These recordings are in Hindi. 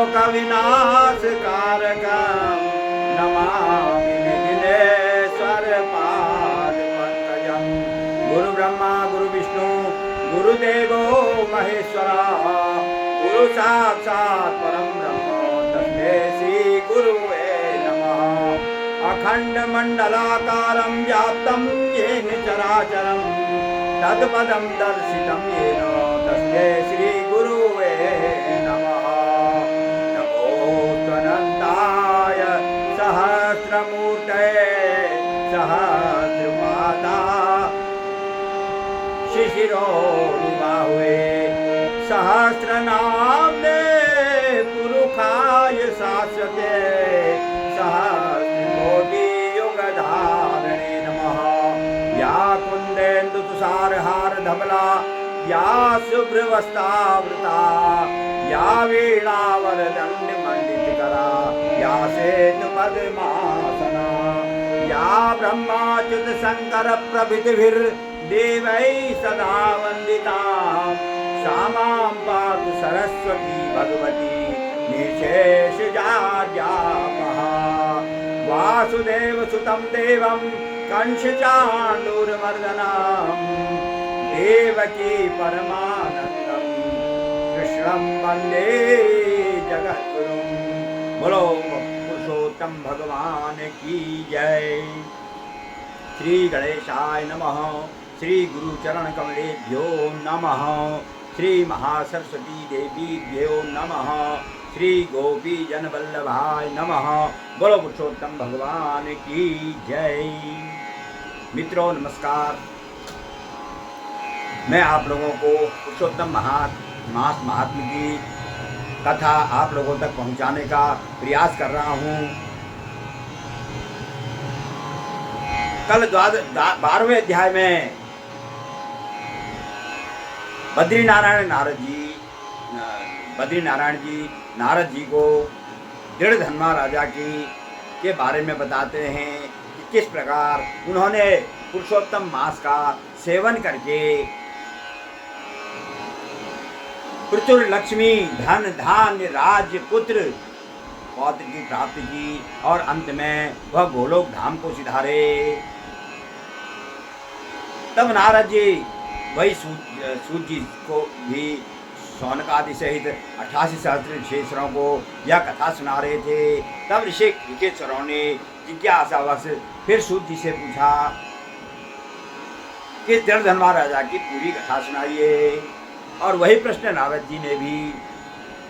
लोक विनाशकारकं नमामि विघ्नेश्वर पाद पंकजं। गुरु ब्रह्मा गुरु विष्णु गुरुदेवो महेश्वरा, गुरु साक्षात् परं ब्रह्म तस्मै श्री गुरुवे नमः। अखंड मंडलाकारं व्याप्तं येन चराचरं तत्पदं दर्शितं येन तस्मै श्री गुरुवे नमः। नमो त्वनन्ताय सहस्रमूर्तये सहस्रपादा शिशिरोरुबाहुवे सहस्रनाम्ने पुरुषाय शाश्वते सहस्रकोटियुगधारिणे नमः। या कुन्देन्दुतुषारहार धवला या शुभ्रवस्त्रावृता या वीणावरदण्डमण्डितकरा या सेतुपद्मासना या ब्रह्माच्युत शङ्कर प्रभृतिभिर्देवैः सदा वन्दिता सा मां पातु सरस्वती भगवती निशेषजाड्यापहा। वासुदेवसुतं देवं कंसचाणूरमर्दनं देवकी परमानन्दं कृष्णं वन्दे जगद्गुरुं। बोलो पुरुषोत्तम भगवान की जय। श्री गणेशाय नमः। श्री गुरु चरण कमलेभ्यो नमः। श्री महासरस्वती देवीभ्यो नमः। श्री गोपी जन वल्लभाय नमः। बोलो पुरुषोत्तम भगवान की जय। मित्रों नमस्कार। मैं आप लोगों को पुरुषोत्तम मास महात्म्य की कथा आप लोगों तक पहुंचाने का प्रयास कर रहा हूं। कल 12वें अध्याय में बद्रीनारायण जी नारद जी को दृढ़धन्वा राजा के बारे में बताते हैं कि किस प्रकार उन्होंने पुरुषोत्तम मास का सेवन करके प्रचुर लक्ष्मी धन धान्य राज्य पुत्र पौत्र की प्राप्ति की और अंत में वह गोलोक धाम को सिधारे। तब नारद जी वही सूत जी को भी शौनकादि सहित 88 सहस्त्र ऋषेश्वरों को यह कथा सुना रहे थे। तब ऋषेश्वरों ने जिज्ञासावश फिर सूत जी से पूछा कि दृढ़धन्वा राजा की पूरी कथा सुनाइए। और वही प्रश्न नारद जी ने भी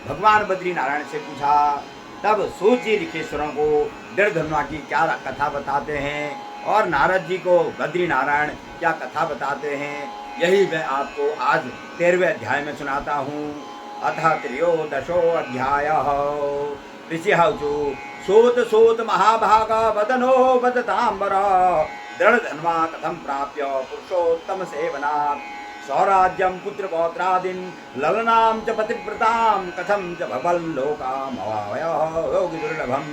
भगवान बद्रीनारायण से पूछा। तब सूत जी ऋषेश्वरों को दृढ़धन्वा की क्या कथा बताते हैं और नारद जी को बद्रीनारायण क्या कथा बताते हैं, यही मैं आपको आज 13वें अध्याय में सुनाता हूँ। अथ त्रयोदशो अध्यायः। ऋषिः उचु सूत महाभाग वदनो वदताम्बर दृढ़धन्वा कथं प्राप्य पुरुषोत्तम सेवनात् स्वराज्यं पुत्रपौत्रादीन् ललनां च पतिव्रतां कथं च भवन् लोकामवावयः योगि दुर्लभं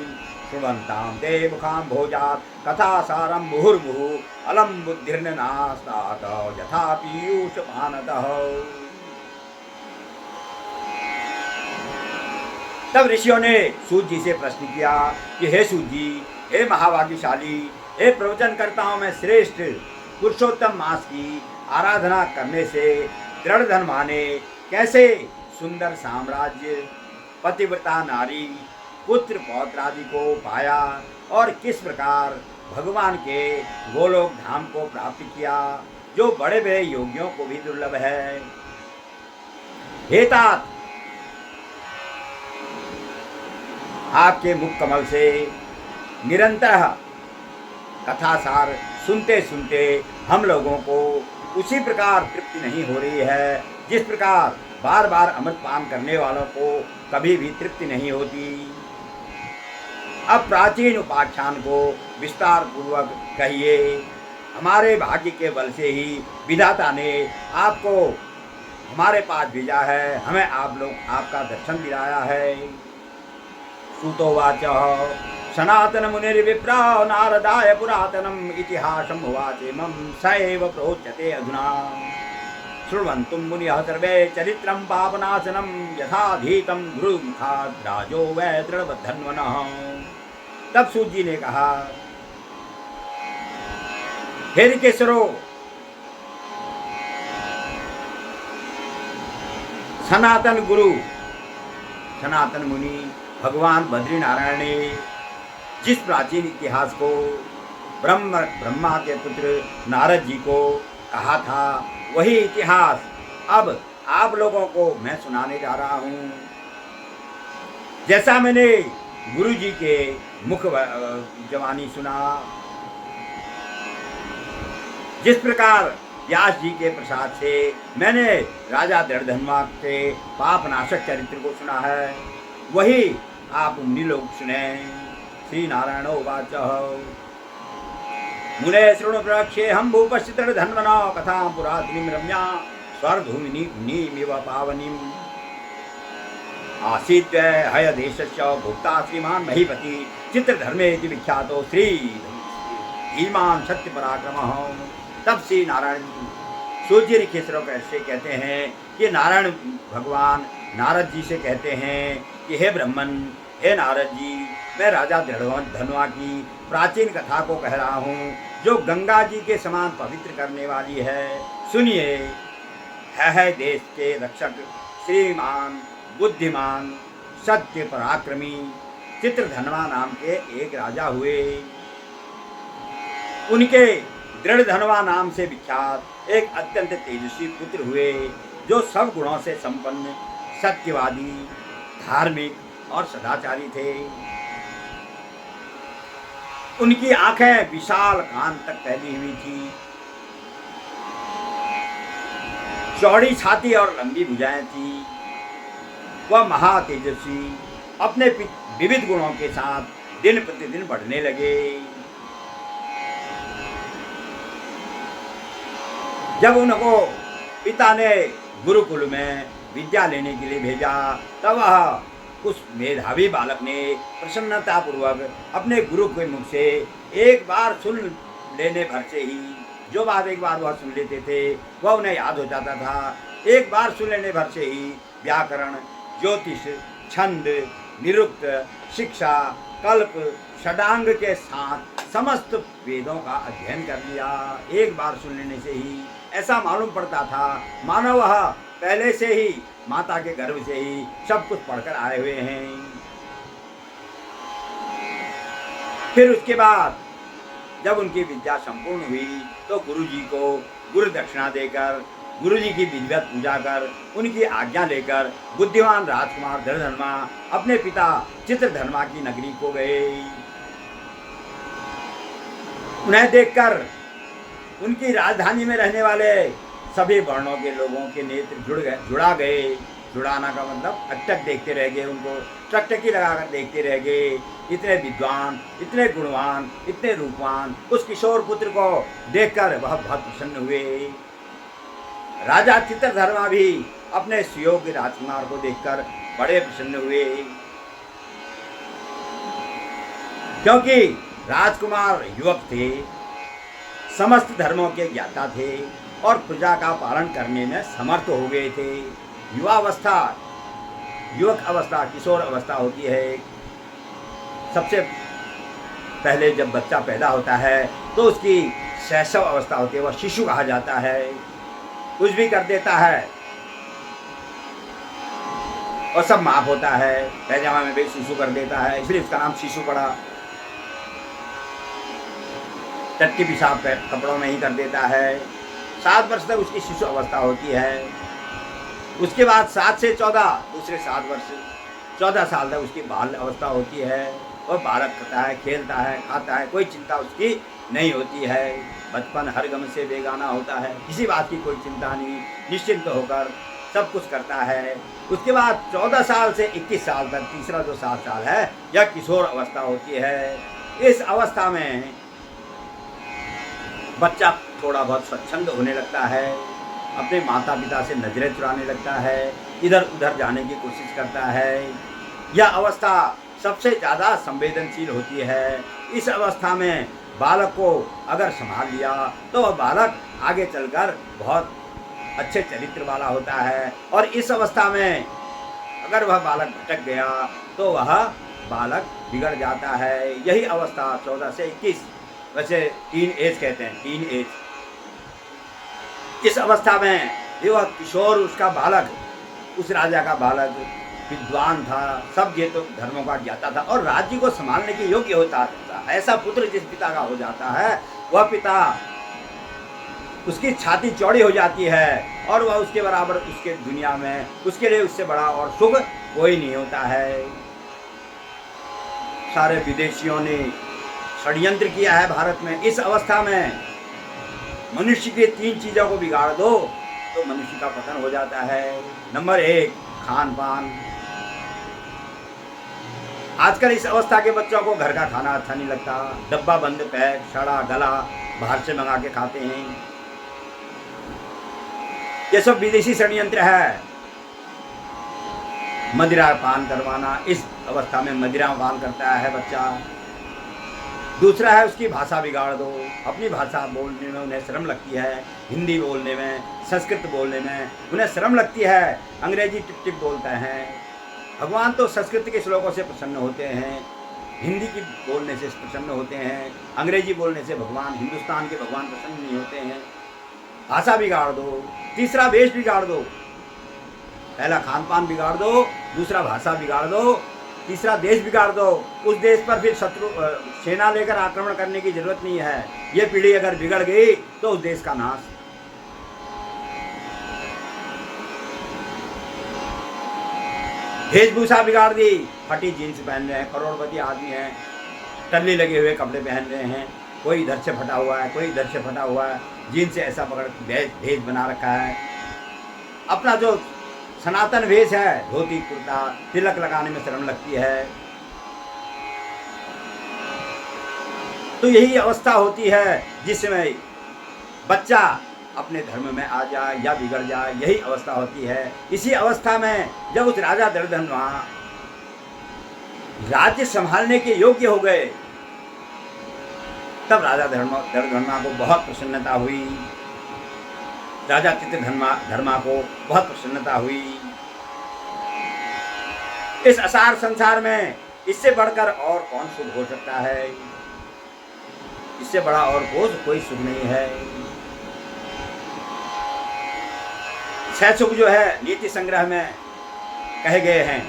शृण्वन्तां ते मुखां भोजात् कथासारं मुहुर्मुहुः अलं बुद्धिर्न नास्तात यथा पीयूषपानतः। तब ऋषियों ने सूत जी से प्रश्न किया कि हे सूत जी, हे महाभाग्यशाली, हे प्रवचनकर्ताओं में श्रेष्ठ पुरुषोत्तम मास की आराधना करने से दृढ़धन्वा ने कैसे सुंदर साम्राज्य, पतिव्रता नारी, पुत्र पौत्रादि को पाया और किस प्रकार भगवान के गोलोक धाम को प्राप्त किया, जो बड़े बड़े योगियों को भी दुर्लभ है। हे तात, आपके मुख कमल से निरंतर कथासार सुनते सुनते हम लोगों को उसी प्रकार तृप्ति नहीं हो रही है जिस प्रकार बार बार अमृत पान करने वालों को कभी भी तृप्ति नहीं होती। अब प्राचीन उपाख्यान को विस्तार पूर्वक कहिए। हमारे भाग्य के बल से ही विधाता ने आपको हमारे पास भेजा है, हमें आपका दर्शन दिलाया है। सूतोवाच सनातन मुनिर्विप्रा नारदाय पुरातनम इतिहासम उवाचेमं सैव प्रोच्यते अधुना। शृण्वन्तुं मुनियः सर्वे चरित्रं पापनाशनं यथाधीतं गुरुमुखात् राजो वै दृढबद्धन्वनः। तब सूत जी ने कहा, हे ऋकेश्वरो, सनातन गुरु सनातन मुनि भगवान बद्रीनारायण ने जिस प्राचीन इतिहास को ब्रह्मा के पुत्र नारद जी को कहा था, वही इतिहास अब आप लोगों को मैं सुनाने जा रहा हूँ। जैसा मैंने गुरु जी के मुख जवानी सुना, जिस प्रकार व्यास जी के प्रसाद से मैंने राजा दृढ़धनुमा के पापनाशक चरित्र को सुना है, वही आप मुनि लोग सुने। श्री नारायण उवाच, मुने शृणु प्रक्षे हम भूपश्च दृढ़धन्वना कथां पुरातनीं रम्या स्वर्धूमिनीमिव पावनीम्। आसीत् हयदेशस्य भोक्ता श्रीमान् महीपति चित्रधर्मे इति विख्यातो श्री धीमान सत्य पराक्रमः। तब श्री नारायण सूर्य ऋकेश्वर कैसे कहते हैं कि नारायण भगवान नारद जी से कहते हैं कि हे ब्रह्मन, हे नारद जी, मैं राजा दृढ़धनुमा की प्राचीन कथा को कह रहा हूँ, जो गंगा जी के समान पवित्र करने वाली है। सुनिए, है देश के रक्षक श्रीमान बुद्धिमान सत्य पराक्रमी चित्रधनुमा नाम के एक राजा हुए। उनके दृढ़धनुमा नाम से विख्यात एक अत्यंत तेजस्वी पुत्र हुए, जो सब गुणों से संपन्न, सत्यवादी, धार्मिक और सदाचारी थे। उनकी आंखें विशाल कान तक फैली हुई थी, चौड़ी छाती और लंबी भुजाएं थी। वह महातेजस्वी अपने विविध गुणों के साथ दिन प्रतिदिन बढ़ने लगे। जब उनको पिता ने गुरुकुल में विद्या लेने के लिए भेजा, तब वह उस मेधावी बालक ने प्रसन्नतापूर्वक अपने गुरु के मुख से एक बार सुन लेने भर से ही, जो बात एक बार वह सुन लेते थे वह उन्हें याद हो जाता था। एक बार सुन लेने भर से ही व्याकरण, ज्योतिष, छंद, निरुक्त, शिक्षा, कल्प, षडांग के साथ समस्त वेदों का अध्ययन कर लिया। एक बार सुन लेने से ही ऐसा मालूम पड़ता था मानो वह पहले से ही माता के गर्भ से ही सब कुछ पढ़कर आए हुए हैं। फिर उसके बाद जब उनकी विद्या संपूर्ण हुई तो गुरु जी को गुरु दक्षिणा देकर, गुरु जी की विधिवत पूजा कर, उनकी आज्ञा लेकर बुद्धिमान राजकुमार दृढ़धनुमा अपने पिता चित्रधनुमा की नगरी को गए। उन्हें देखकर उनकी राजधानी में रहने वाले सभी वर्णों के लोगों के नेत्र जुड़ा गए। जुड़ाना का मतलब अटक देखते रह गए, उनको टकटकी लगाकर देखते रह गए। इतने विद्वान, इतने गुणवान, इतने रूपवान उस किशोर पुत्र को देखकर वह बहुत प्रसन्न हुए। राजा चित्रधर्मा भी अपने सुयोग्य राजकुमार को देखकर बड़े प्रसन्न हुए, क्योंकि राजकुमार युवक थे, समस्त धर्मों के ज्ञाता थे और प्रजा का पालन करने में समर्थ हो गए थे। युवावस्था, युवक अवस्था, किशोर अवस्था होती है। सबसे पहले जब बच्चा पैदा होता है तो उसकी शैशव अवस्था होती है, वह शिशु कहा जाता है। कुछ भी कर देता है और सब माफ होता है। पैजामा में भी शिशु कर देता है, इसलिए उसका नाम शिशु पड़ा। टट्टी पिशाब कपड़ों में ही कर देता है। 7 वर्ष तक उसकी शिशु अवस्था होती है। उसके बाद 7 से 14, दूसरे 7 वर्ष, 14 साल तक उसकी बाल अवस्था होती है। वह बालक करता है, खेलता है, खाता है, कोई चिंता उसकी नहीं होती है। बचपन हर गम से बेगाना होता है, किसी बात की कोई चिंता नहीं, निश्चिंत होकर सब कुछ करता है। उसके बाद 14 साल से 21 साल तक, तीसरा जो 7 साल है, यह किशोर अवस्था होती है। इस अवस्था में बच्चा थोड़ा बहुत स्वच्छंद होने लगता है, अपने माता पिता से नजरें चुराने लगता है, इधर उधर जाने की कोशिश करता है। यह अवस्था सबसे ज़्यादा संवेदनशील होती है। इस अवस्था में बालक को अगर संभाल लिया तो वह बालक आगे चलकर बहुत अच्छे चरित्र वाला होता है। और इस अवस्था में अगर वह बालक भटक गया तो वह बालक बिगड़ जाता है। यही अवस्था 14 से 21, वैसे टीन एज कहते हैं, टीन एज। इस अवस्था में वह किशोर, उसका बालक, उस राजा का बालक विद्वान था, सब ये तो धर्मों का ज्ञाता था और राज्य को संभालने के योग्य होता था। ऐसा पुत्र जिस पिता का हो जाता है, वह पिता, उसकी छाती चौड़ी हो जाती है और वह उसके बराबर उसके दुनिया में, उसके लिए उससे बड़ा और सुख कोई नहीं होता है। सारे विदेशियों ने षड्यंत्र किया है भारत में। इस अवस्था में मनुष्य की 3 चीजों को बिगाड़ दो तो मनुष्य का पतन हो जाता है। नंबर 1, खान पान। आजकल इस अवस्था के बच्चों को घर का खाना अच्छा नहीं लगता, डब्बा बंद, पैक, सड़ा गला, बाहर से मंगा के खाते हैं। ये सब विदेशी षड्यंत्र है। मदिरा पान करवाना, इस अवस्था में मदिरा पान करता है बच्चा। दूसरा है उसकी भाषा बिगाड़ दो। अपनी भाषा बोलने में उन्हें शर्म लगती है, हिंदी बोलने में, संस्कृत बोलने में उन्हें शर्म लगती है, अंग्रेजी टिप टिप बोलते हैं। भगवान तो संस्कृत के श्लोकों से प्रसन्न होते हैं, हिंदी की बोलने से प्रसन्न होते हैं, अंग्रेजी बोलने से भगवान, हिंदुस्तान के भगवान प्रसन्न नहीं होते हैं। भाषा बिगाड़ दो। तीसरा वेश बिगाड़ दो। पहला खान पान बिगाड़ दो, दूसरा भाषा बिगाड़ दो, तीसरा देश बिगाड़ दो। उस देश पर फिर शत्रु सेना लेकर आक्रमण करने की जरूरत नहीं है। ये पीढ़ी अगर बिगड़ गई तो उस देश का नाश। वेशभूषा बिगाड़ दी। फटी जीन्स पहन रहे हैं, करोड़पति आदमी हैं, टल्ली लगे हुए कपड़े पहन रहे हैं, कोई इधर से फटा हुआ है, कोई इधर से फटा हुआ है, जीन्स से ऐसा पकड़ भेष बना रखा है। अपना जो सनातन वेश है, धोती कुर्ता, तिलक लगाने में शर्म लगती है। तो यही अवस्था होती है जिसमें बच्चा अपने धर्म में आ जाए या बिगड़ जाए, यही अवस्था होती है। इसी अवस्था में जब उस राजा दर्दधनवा राज्य संभालने के योग्य हो गए, तब राजा दर्दधनवा को बहुत प्रसन्नता हुई। राजा चित्रधर्मा को बहुत प्रसन्नता हुई। इस असार संसार में इससे बढ़कर और कौन सुख हो सकता है? इससे बड़ा और कोई सुख नहीं है। 6 सुख जो है नीति संग्रह में कहे गए हैं।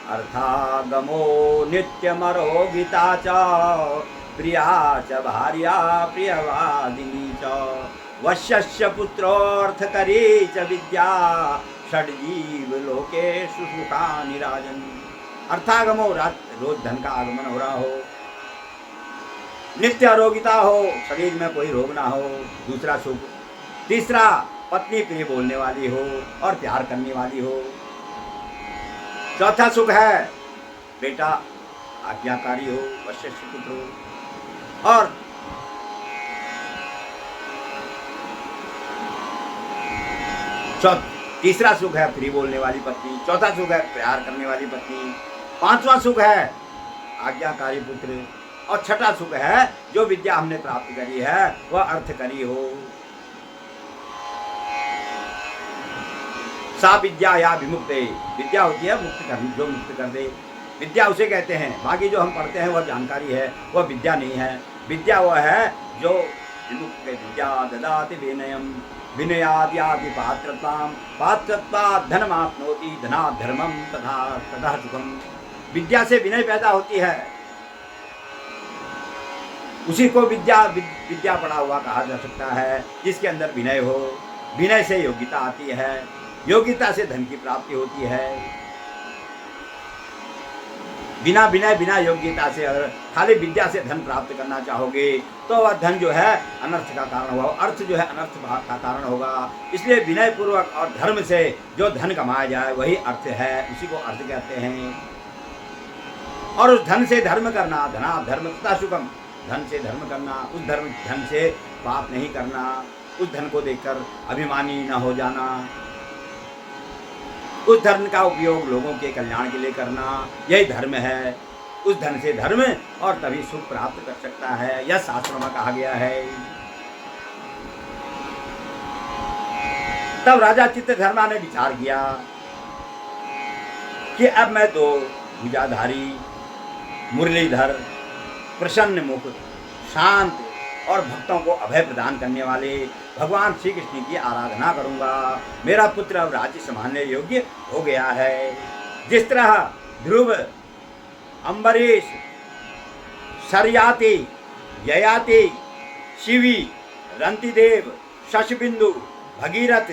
अर्थागमो नित्यमरो गीता च प्रिया च भार्या प्रियवादिनी च वश्यस्य पुत्रोऽर्थकरी च विद्या षड्जीव लोकेषु सुखानि राजन्। अर्थागमो, रोज धन का आगमन हो रहा हो, नित्य आरोग्यता हो, शरीर में कोई रोग ना हो, दूसरा सुख। तीसरा, पत्नी प्रिय बोलने वाली हो और प्यार करने वाली हो। चौथा सुख है बेटा आज्ञाकारी हो, वश्यस्य पुत्र हो। और तीसरा सुख है प्रिय बोलने वाली पत्नी। चौथा सुख है प्यार करने वाली पत्नी। 5वां सुख है आज्ञाकारी पुत्र। और 6ठा सुख है जो विद्या हमने प्राप्त करी है वह अर्थकरी हो। सा विद्या या विमुक्ते, विद्या होती है मुक्त करनी, जो मुक्त कर दे, विद्या उसे कहते हैं। बाकी जो हम पढ़ते हैं वह जानकारी है, वह विद्या नहीं है। विद्या वह है जो विमुक्त विद्या ददाति विनयम, विनयाद् याति पात्रतां, पात्रत्वात् धनमाप्नोति, धनात् धर्मं, तथा सुखम। विद्या से विनय पैदा होती है, उसी को विद्या पढ़ा हुआ कहा जा सकता है, जिसके अंदर विनय हो। विनय से योग्यता आती है, योग्यता से धन की प्राप्ति होती है। बिना विनय बिना योग्यता से अगर खाली विद्या से धन प्राप्त करना चाहोगे तो वह धन जो है अनर्थ का कारण होगा, अर्थ जो है अनर्थ का कारण होगा। इसलिए विनय पूर्वक और धर्म से जो धन कमाया जाए वही अर्थ है, उसी को अर्थ कहते हैं। और उस धन से धर्म करना, धना धर्म तथा सुखम, धन से धर्म करना, उस धन से पाप नहीं करना, उस धन को देखकर अभिमानी न हो जाना, उस धर्म का उपयोग लोगों के कल्याण के लिए करना, यही धर्म है। उस धन से धर्म और तभी सुख प्राप्त कर सकता है, यह शास्त्रों में कहा गया है। तब राजा चित्रधर्मा ने विचार किया कि अब मैं दो भुजाधारी, मुरलीधर, प्रसन्न मुख, शांत और भक्तों को अभय प्रदान करने वाले भगवान श्री कृष्ण की आराधना करूंगा। मेरा पुत्र अब राज्य संभालने योग्य हो गया है। जिस तरह ध्रुव, अम्बरीश, शर्याति, ययाति, शिवी, रंतिदेव, शशबिंदु, भगीरथ,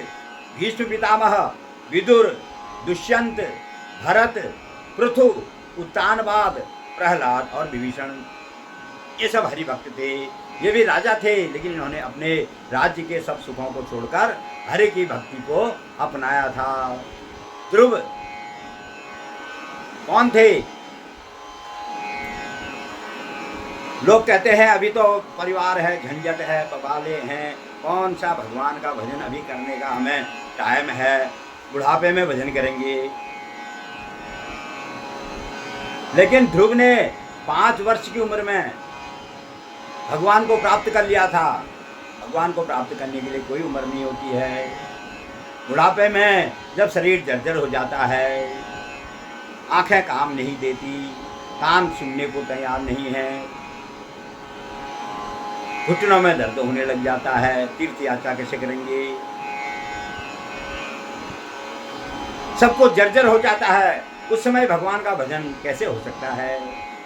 भीष्म पितामह, विदुर, दुष्यंत, भरत, पृथु, उत्तानपाद, प्रहलाद और विभीषण, ये सब हरिभक्त थे। ये भी राजा थे, लेकिन इन्होंने अपने राज्य के सब सुखों को छोड़कर हरि की भक्ति को अपनाया था। ध्रुव कौन थे? लोग कहते हैं अभी तो परिवार है, झंझट है, बवाले हैं, कौन सा भगवान का भजन अभी करने का हमें टाइम है, बुढ़ापे में भजन करेंगे। लेकिन ध्रुव ने 5 वर्ष की उम्र में भगवान को प्राप्त कर लिया था। भगवान को प्राप्त करने के लिए कोई उम्र नहीं होती है। बुढ़ापे में जब शरीर जर्जर हो जाता है, आंखें काम नहीं देती, कान सुनने को तैयार नहीं है, घुटनों में दर्द होने लग जाता है, तीर्थ यात्रा कैसे करेंगे? सबको जर्जर हो जाता है। उस समय भगवान का भजन कैसे हो सकता है?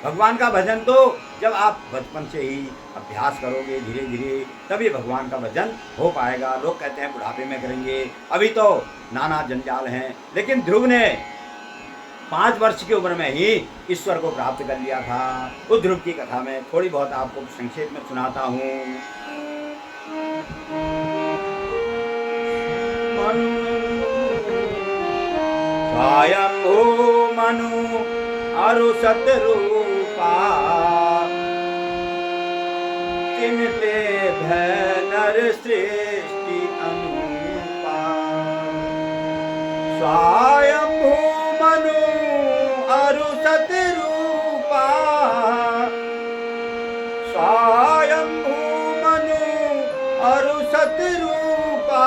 भगवान का भजन तो जब आप बचपन से ही अभ्यास करोगे धीरे धीरे, तभी भगवान का भजन हो पाएगा। लोग कहते हैं बुढ़ापे में करेंगे, अभी तो नाना जंजाल हैं। लेकिन ध्रुव ने 5 वर्ष की उम्र में ही ईश्वर को प्राप्त कर लिया था। उस ध्रुव की कथा में थोड़ी बहुत आपको संक्षेप में सुनाता हूँ। स्वयंभू मनु अरु सतरूपा, तिन पे भय नर सृष्टि अनुपा। स्वयंभू मनु अरु सतरूपा, स्वयंभू मनु अरु सतरूपा,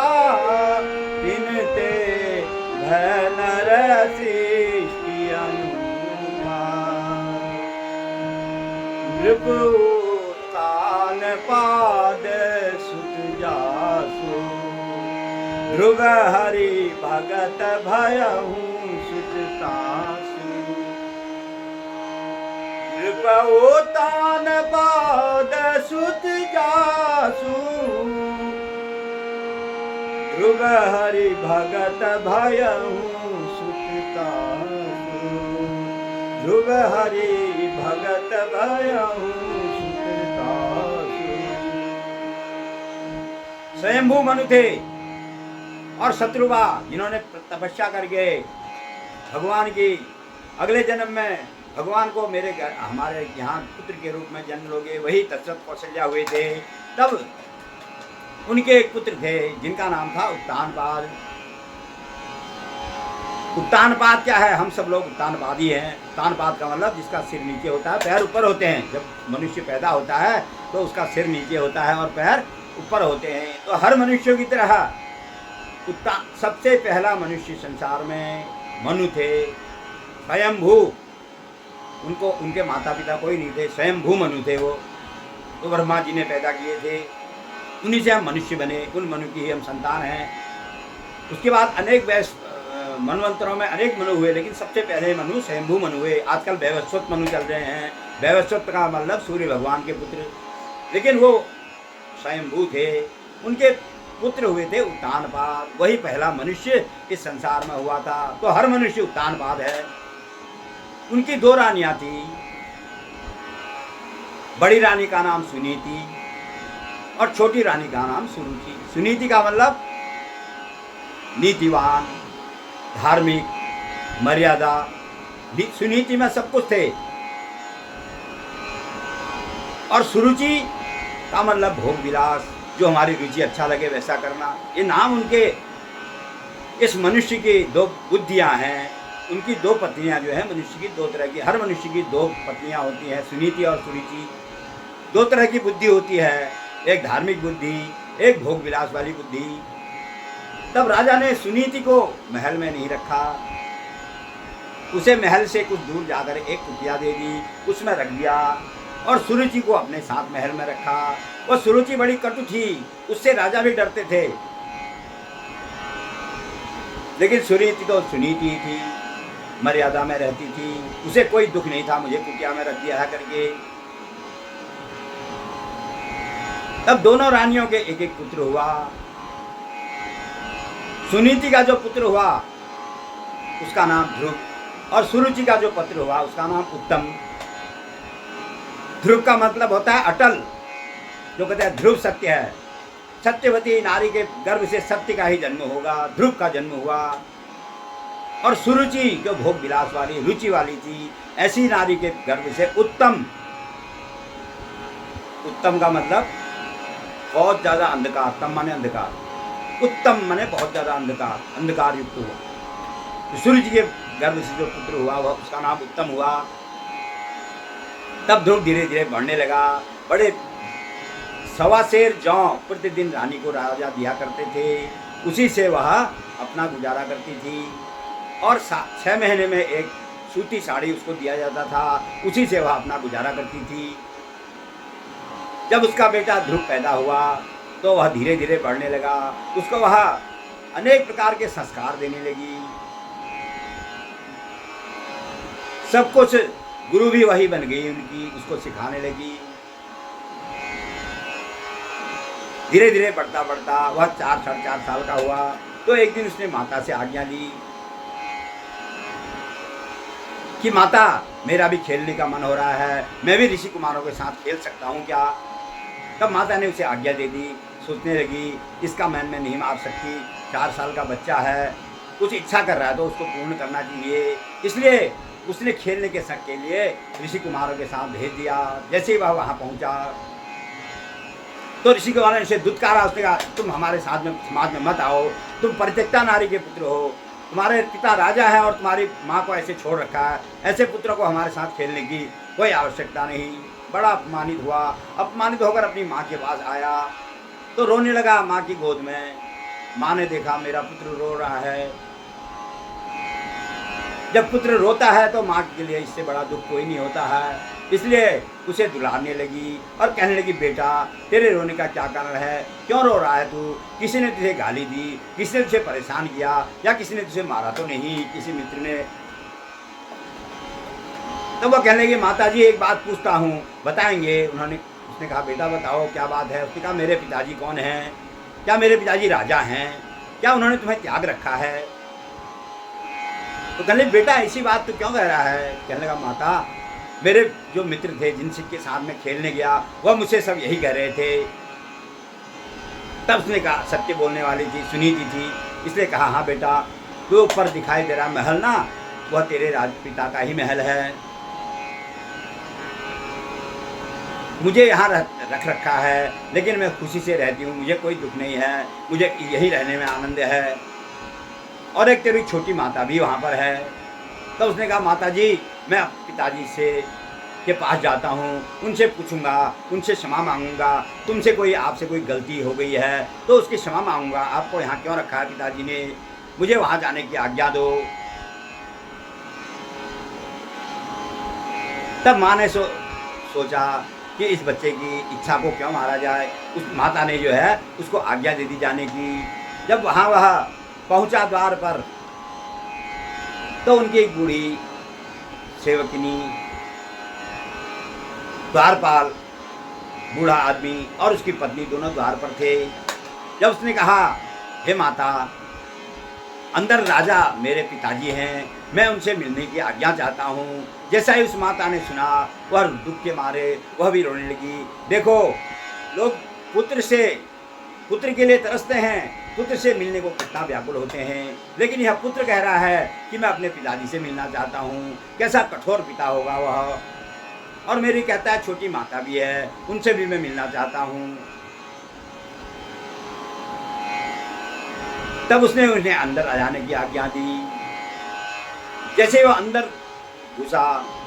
तिन ते भय नर सृष्टि अनुपा। नृपुतान पाद सुत जासु, ध्रुव हरि भगत भयहु सुततासु। नृपुतान पाद सुत जासु, ध्रुव हरि भगत भयहु सुततासु। ध्रुव हरि भगत भयहु सुततासु। स्वयंभू मनु थे और शत्रुवा, जिन्होंने तपस्या करके भगवान की अगले जन्म में भगवान को मेरे घर हमारे यहाँ पुत्र के रूप में जन्म लोगे, वही दशरथ कौशल्या हुए थे। तब उनके एक पुत्र थे जिनका नाम था उत्तानपाद। उत्तानपाद क्या है? हम सब लोग उत्तानपादी हैं। उत्तानपाद का मतलब जिसका सिर नीचे होता है, पैर ऊपर होते हैं। जब मनुष्य पैदा होता है तो उसका सिर नीचे होता है और पैर ऊपर होते हैं। तो हर मनुष्य की तरह सबसे पहला मनुष्य संसार में मनु थे, स्वयंभू। उनको उनके माता पिता कोई नहीं थे, स्वयंभू मनु थे वो। तो ब्रह्मा जी ने पैदा किए थे, उन्हीं से हम मनुष्य बने, उन मनु की ही हम संतान हैं। उसके बाद अनेक मनवंतरों में अनेक मनु हुए, लेकिन सबसे पहले मनु स्वयंभू मनु हुए। आजकल वैवस्वत मनु चल रहे हैं। वैवस्वत का मतलब सूर्य भगवान के पुत्र, लेकिन वो स्वयंभू थे। उनके पुत्र हुए थे उत्तानपाद। वही पहला मनुष्य इस संसार में हुआ था। तो हर मनुष्य उत्तानपाद है। उनकी 2 रानियां थी। बड़ी रानी का नाम सुनीति और छोटी रानी का नाम सुरुचि। सुनीति का मतलब नीतिवान, धार्मिक, मर्यादा। सुनीति में सब कुछ थे। और सुरुचि का मतलब भोग विलास, जो हमारी रुचि अच्छा लगे वैसा करना। ये नाम उनके इस मनुष्य की 2 बुद्धियां हैं। उनकी 2 पत्नियां जो है मनुष्य की 2 तरह की, हर मनुष्य की 2 पत्नियां होती हैं, सुनीति और सुरुचि। 2 तरह की बुद्धि होती है, एक धार्मिक बुद्धि, एक भोग विलास वाली बुद्धि। तब राजा ने सुनीति को महल में नहीं रखा, उसे महल से कुछ दूर जाकर एक कुटिया दे दी, उसमें रख दिया और सुरुचि को अपने साथ महल में रखा। वो सुरुचि बड़ी कटु थी, उससे राजा भी डरते थे, लेकिन सुनीति तो सुनीति थी, मर्यादा में रहती थी, उसे कोई दुख नहीं था मुझे कुटिया में रख दिया है करके। तब दोनों रानियों के एक एक पुत्र हुआ। सुनीति का जो पुत्र हुआ उसका नाम ध्रुव, और सुरुचि का जो पुत्र हुआ उसका नाम उत्तम। ध्रुव का मतलब होता है अटल, जो कहते हैं ध्रुव सत्य है, सत्यवती नारी के गर्भ से सत्य का ही जन्म होगा, ध्रुव का जन्म हुआ। और सुरुचि जो भोग विलास वाली रुचि वाली थी, ऐसी नारी के गर्भ से उत्तम। उत्तम का मतलब बहुत ज्यादा अंधकार, तम माने अंधकार, उत्तम माने बहुत ज्यादा अंधकार, अंधकार युक्त हुआ। सूर्य के गर्भ से जो पुत्र हुआ वह उसका नाम उत्तम हुआ। तब ध्रुव धीरे धीरे बढ़ने लगा। बड़े 1.25 सेर जौ प्रतिदिन रानी को राजा दिया करते थे, उसी से वह अपना गुजारा करती थी। और 6 महीने में एक सूती साड़ी उसको दिया जाता था, उसी से वह अपना गुजारा करती थी। जब उसका बेटा ध्रुव पैदा हुआ तो वह धीरे धीरे बढ़ने लगा, उसको वह अनेक प्रकार के संस्कार देने लगी। सब कुछ गुरु भी वही बन गई उनकी, उसको सिखाने लगी। धीरे धीरे बढ़ता बढ़ता वह 4 साढ़े 4 साल का हुआ तो एक दिन उसने माता से आज्ञा ली कि माता, मेरा भी खेलने का मन हो रहा है, मैं भी ऋषि कुमारों के साथ खेल सकता हूँ क्या? तब माता ने उसे आज्ञा दे दी। सोचने लगी इसका मन में नहीं मार सकती, 4 साल का बच्चा है, कुछ इच्छा कर रहा है तो उसको पूर्ण करना चाहिए। इसलिए उसने खेलने के शक के लिए ऋषि कुमारों के साथ भेज दिया। जैसे ही वह वहाँ पहुँचा तो ऋषि कुमारों ने उसे दुत्कारा। उसने कहा तुम हमारे साथ में समाज में मत आओ, तुम परित्यक्ता नारी के पुत्र हो, तुम्हारे पिता राजा है और तुम्हारी माँ को ऐसे छोड़ रखा है, ऐसे पुत्रों को हमारे साथ खेलने की कोई आवश्यकता नहीं। बड़ा अपमानित हुआ, अपमानित होकर अपनी माँ के पास आया तो रोने लगा माँ की गोद में। माँ ने देखा मेरा पुत्र रो रहा है। जब पुत्र रोता है तो माँ के लिए इससे बड़ा दुख कोई नहीं होता है, इसलिए उसे दुलारने लगी और कहने लगी बेटा तेरे रोने का क्या कारण है, क्यों रो रहा है तू? किसी ने तुझे गाली दी, किसी ने तुझे परेशान किया, या किसी ने तुझे मारा तो नहीं, किसी मित्र ने? तो वो कहने लगी माता जी एक बात पूछता हूँ, बताएंगे? उसने कहा बेटा बताओ क्या बात है? उसने कहा मेरे पिताजी कौन हैं? क्या मेरे पिताजी राजा हैं? क्या उन्होंने तुम्हें त्याग रखा है? तो कहने बेटा ऐसी बात तो क्यों कह रहा है? कहने लगा माता मेरे जो मित्र थे जिनसे के साथ में खेलने गया वह मुझसे सब यही कह रहे थे। तब उसने कहा, सत्य बोलने वाली थी, सुनीति थी, इसलिए कहा हाँ बेटा तो ऊपर दिखाई दे रहा महल ना, वह तेरे राजपिता का ही महल है। मुझे यहाँ रख रखा है, लेकिन मैं खुशी से रहती हूँ, मुझे कोई दुख नहीं है, मुझे यही रहने में आनंद है। और एक तेरी छोटी माता भी वहाँ पर है। तो उसने कहा माता जी मैं पिताजी से के पास जाता हूँ, उनसे पूछूंगा, उनसे क्षमा मांगूंगा, तुमसे कोई आपसे कोई गलती हो गई है तो उसकी क्षमा मांगूंगा। आपको यहाँ क्यों रखा है पिताजी ने, मुझे वहाँ जाने की आज्ञा दो। तब माँ ने सोचा कि इस बच्चे की इच्छा को क्यों मारा जाए। उस माता ने जो है उसको आज्ञा दे दी जाने की। जब वहाँ वह पहुँचा द्वार पर तो उनकी एक बूढ़ी सेवकनी, द्वारपाल, बूढ़ा आदमी और उसकी पत्नी दोनों द्वार पर थे। जब उसने कहा हे माता अंदर राजा मेरे पिताजी हैं, मैं उनसे मिलने की आज्ञा चाहता हूँ। जैसा ही उस माता ने सुना वह दुख के मारे वह भी रोने लगी। देखो लोग पुत्र के लिए तरसते हैं, पुत्र से मिलने को कितना व्याकुल होते हैं, लेकिन यह पुत्र कह रहा है कि मैं अपने पिताजी से मिलना चाहता हूँ। कैसा कठोर पिता होगा वह। और मेरी कहता है छोटी माता भी है, उनसे भी मैं मिलना चाहता हूँ। तब उसने उन्हें अंदर आ जाने की आज्ञा दी। जैसे वो अंदर घुसा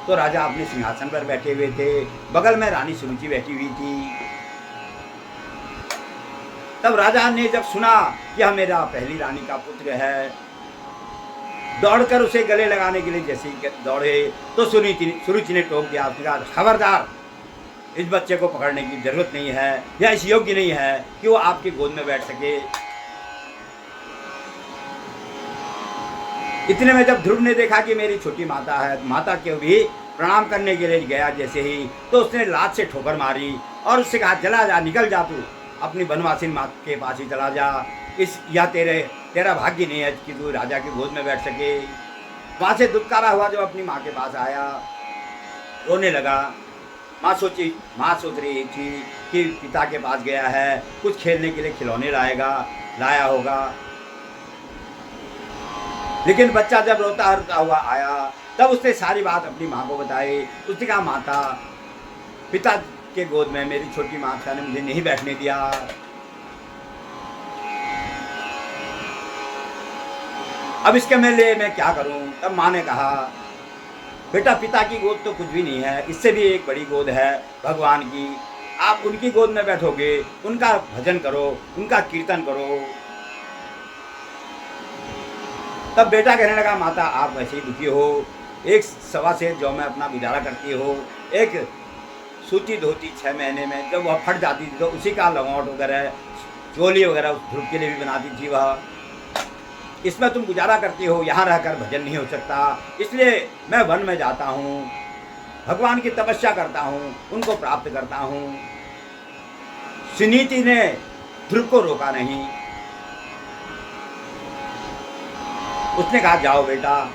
तो राजा अपने सिंहासन पर बैठे हुए थे, बगल में रानी सुरुचि बैठी हुई थी। तब राजा ने जब सुना कि यह मेरा पहली रानी का पुत्र है, दौड़कर उसे गले लगाने के लिए जैसे ही दौड़े तो सुरुचि ने टोक दिया। उसने कहा, खबरदार, इस बच्चे को पकड़ने की जरूरत नहीं है, या इस योग्य नहीं है कि वो आपकी गोद में बैठ सके। इतने में जब ध्रुव ने देखा कि मेरी छोटी माता है, माता के भी प्रणाम करने के लिए गया जैसे ही, तो उसने लात से ठोकर मारी और उससे कहा, चला जा, निकल जा, तू अपनी बनवासिन माँ के पास ही चला जा। यह तेरा भाग्य नहीं है कि तू राजा की गोद में बैठ सके। वहाँ से दुत्कारा हुआ जब अपनी माँ के पास आया, रोने लगा। माँ सोच रही थी कि पिता के पास गया है, कुछ खेलने के लिए खिलौने लाया होगा। लेकिन बच्चा जब रोता हुआ आया तब उसने सारी बात अपनी माँ को बताई। उसने कहा, माता, पिता के गोद में मेरी छोटी माता ने मुझे नहीं बैठने दिया। अब इसके लिए मैं क्या करूं? तब माँ ने कहा, बेटा, पिता की गोद तो कुछ भी नहीं है, इससे भी एक बड़ी गोद है भगवान की। आप उनकी गोद में बैठोगे, उनका भजन करो, उनका कीर्तन करो। तब बेटा कहने लगा, माता, आप वैसे ही दुखी हो, एक सवा से जो मैं अपना गुजारा करती हो, एक सूती धोती 6 महीने में जब वह फट जाती थी तो उसी का लंगोट वगैरह, चोली वगैरह उस ध्रुव के लिए भी बनाती थी वह। इसमें तुम गुजारा करती हो, यहाँ रहकर भजन नहीं हो सकता, इसलिए मैं वन में जाता हूँ, भगवान की तपस्या करता हूँ, उनको प्राप्त करता हूँ। सुनीति ने ध्रुव को रोका नहीं। उसने कहा, जाओ बेटा।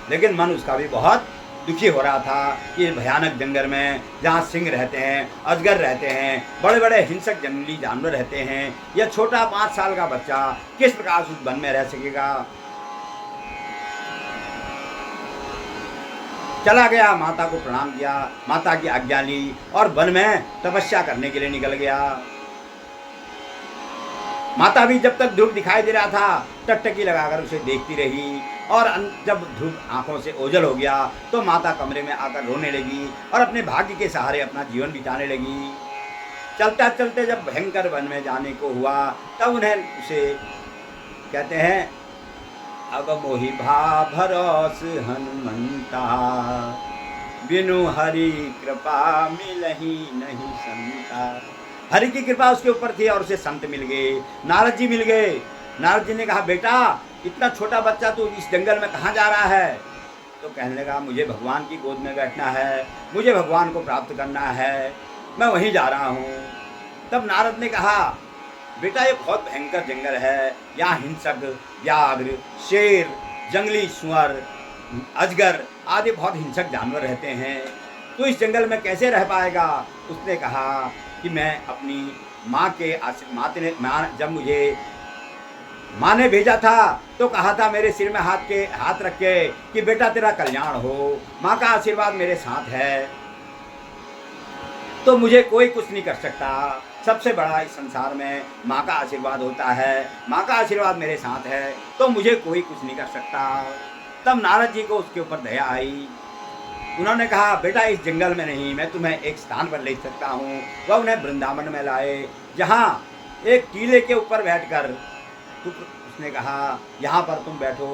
लेकिन मन उसका भी बहुत दुखी हो रहा था कि भयानक जंगल में जहाँ सिंह रहते हैं, अजगर रहते हैं, बड़े बड़े हिंसक जंगली जानवर रहते हैं, यह छोटा 5 साल का बच्चा किस प्रकार उस वन में रह सकेगा। चला गया, माता को प्रणाम किया, माता की आज्ञा ली और वन में तपस्या करने के लिए निकल गया। माता भी जब तक ध्रुव दिखाई दे रहा था टकटकी लगाकर उसे देखती रही, और जब ध्रुव आंखों से ओझल हो गया तो माता कमरे में आकर रोने लगी और अपने भाग्य के सहारे अपना जीवन बिताने लगी। चलते चलते जब भयंकर वन में जाने को हुआ तब उन्हें उसे कहते हैं, अब मोहि भा भरोस हनुमंता, बिनु हरि कृपा मिलही नहीं संता। हरि की कृपा उसके ऊपर थी और उसे संत मिल गए, नारद जी मिल गए। नारद जी ने कहा, बेटा, इतना छोटा बच्चा तू इस जंगल में कहाँ जा रहा है? तो कहने लगा, मुझे भगवान की गोद में बैठना है, मुझे भगवान को प्राप्त करना है, मैं वहीं जा रहा हूँ। तब नारद ने कहा, बेटा, ये बहुत भयंकर जंगल है, यहाँ हिंसक, व्याघ्र, शेर, जंगली सुअर, अजगर आदि बहुत हिंसक जानवर रहते हैं, तो इस जंगल में कैसे रह पाएगा? उसने कहा कि मैं अपनी माँ के जब मुझे माँ ने भेजा था तो कहा था मेरे सिर में हाथ रख के कि बेटा तेरा कल्याण हो, माँ का आशीर्वाद मेरे साथ है, तो मुझे कोई कुछ नहीं कर सकता। सबसे बड़ा इस संसार में माँ का आशीर्वाद होता है, माँ का आशीर्वाद मेरे साथ है, तो मुझे कोई कुछ नहीं कर सकता। तब नारद जी को उसके ऊपर दया आई। उन्होंने कहा, बेटा, इस जंगल में नहीं, मैं तुम्हें एक स्थान पर ले सकता हूँ। वह उन्हें वृंदावन में लाए, जहाँ एक टीले के ऊपर बैठकर उसने कहा, यहाँ पर तुम बैठो,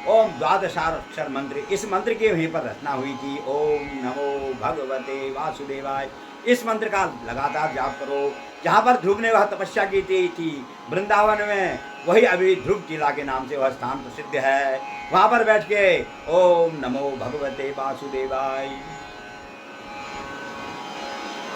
ओम 12 अक्षर मंत्र, इस मंत्र की वहीं पर रचना हुई थी, ओम नमो भगवते वासुदेवाय। इस मंत्र का लगातार जाप करो। जहाँ पर ध्रुव ने वह तपस्या की थी वृंदावन में, वही अभी ध्रुव टीला के नाम से वह स्थान प्रसिद्ध है। वहाँ पर बैठ के ओम नमो भगवते वासुदेवाय।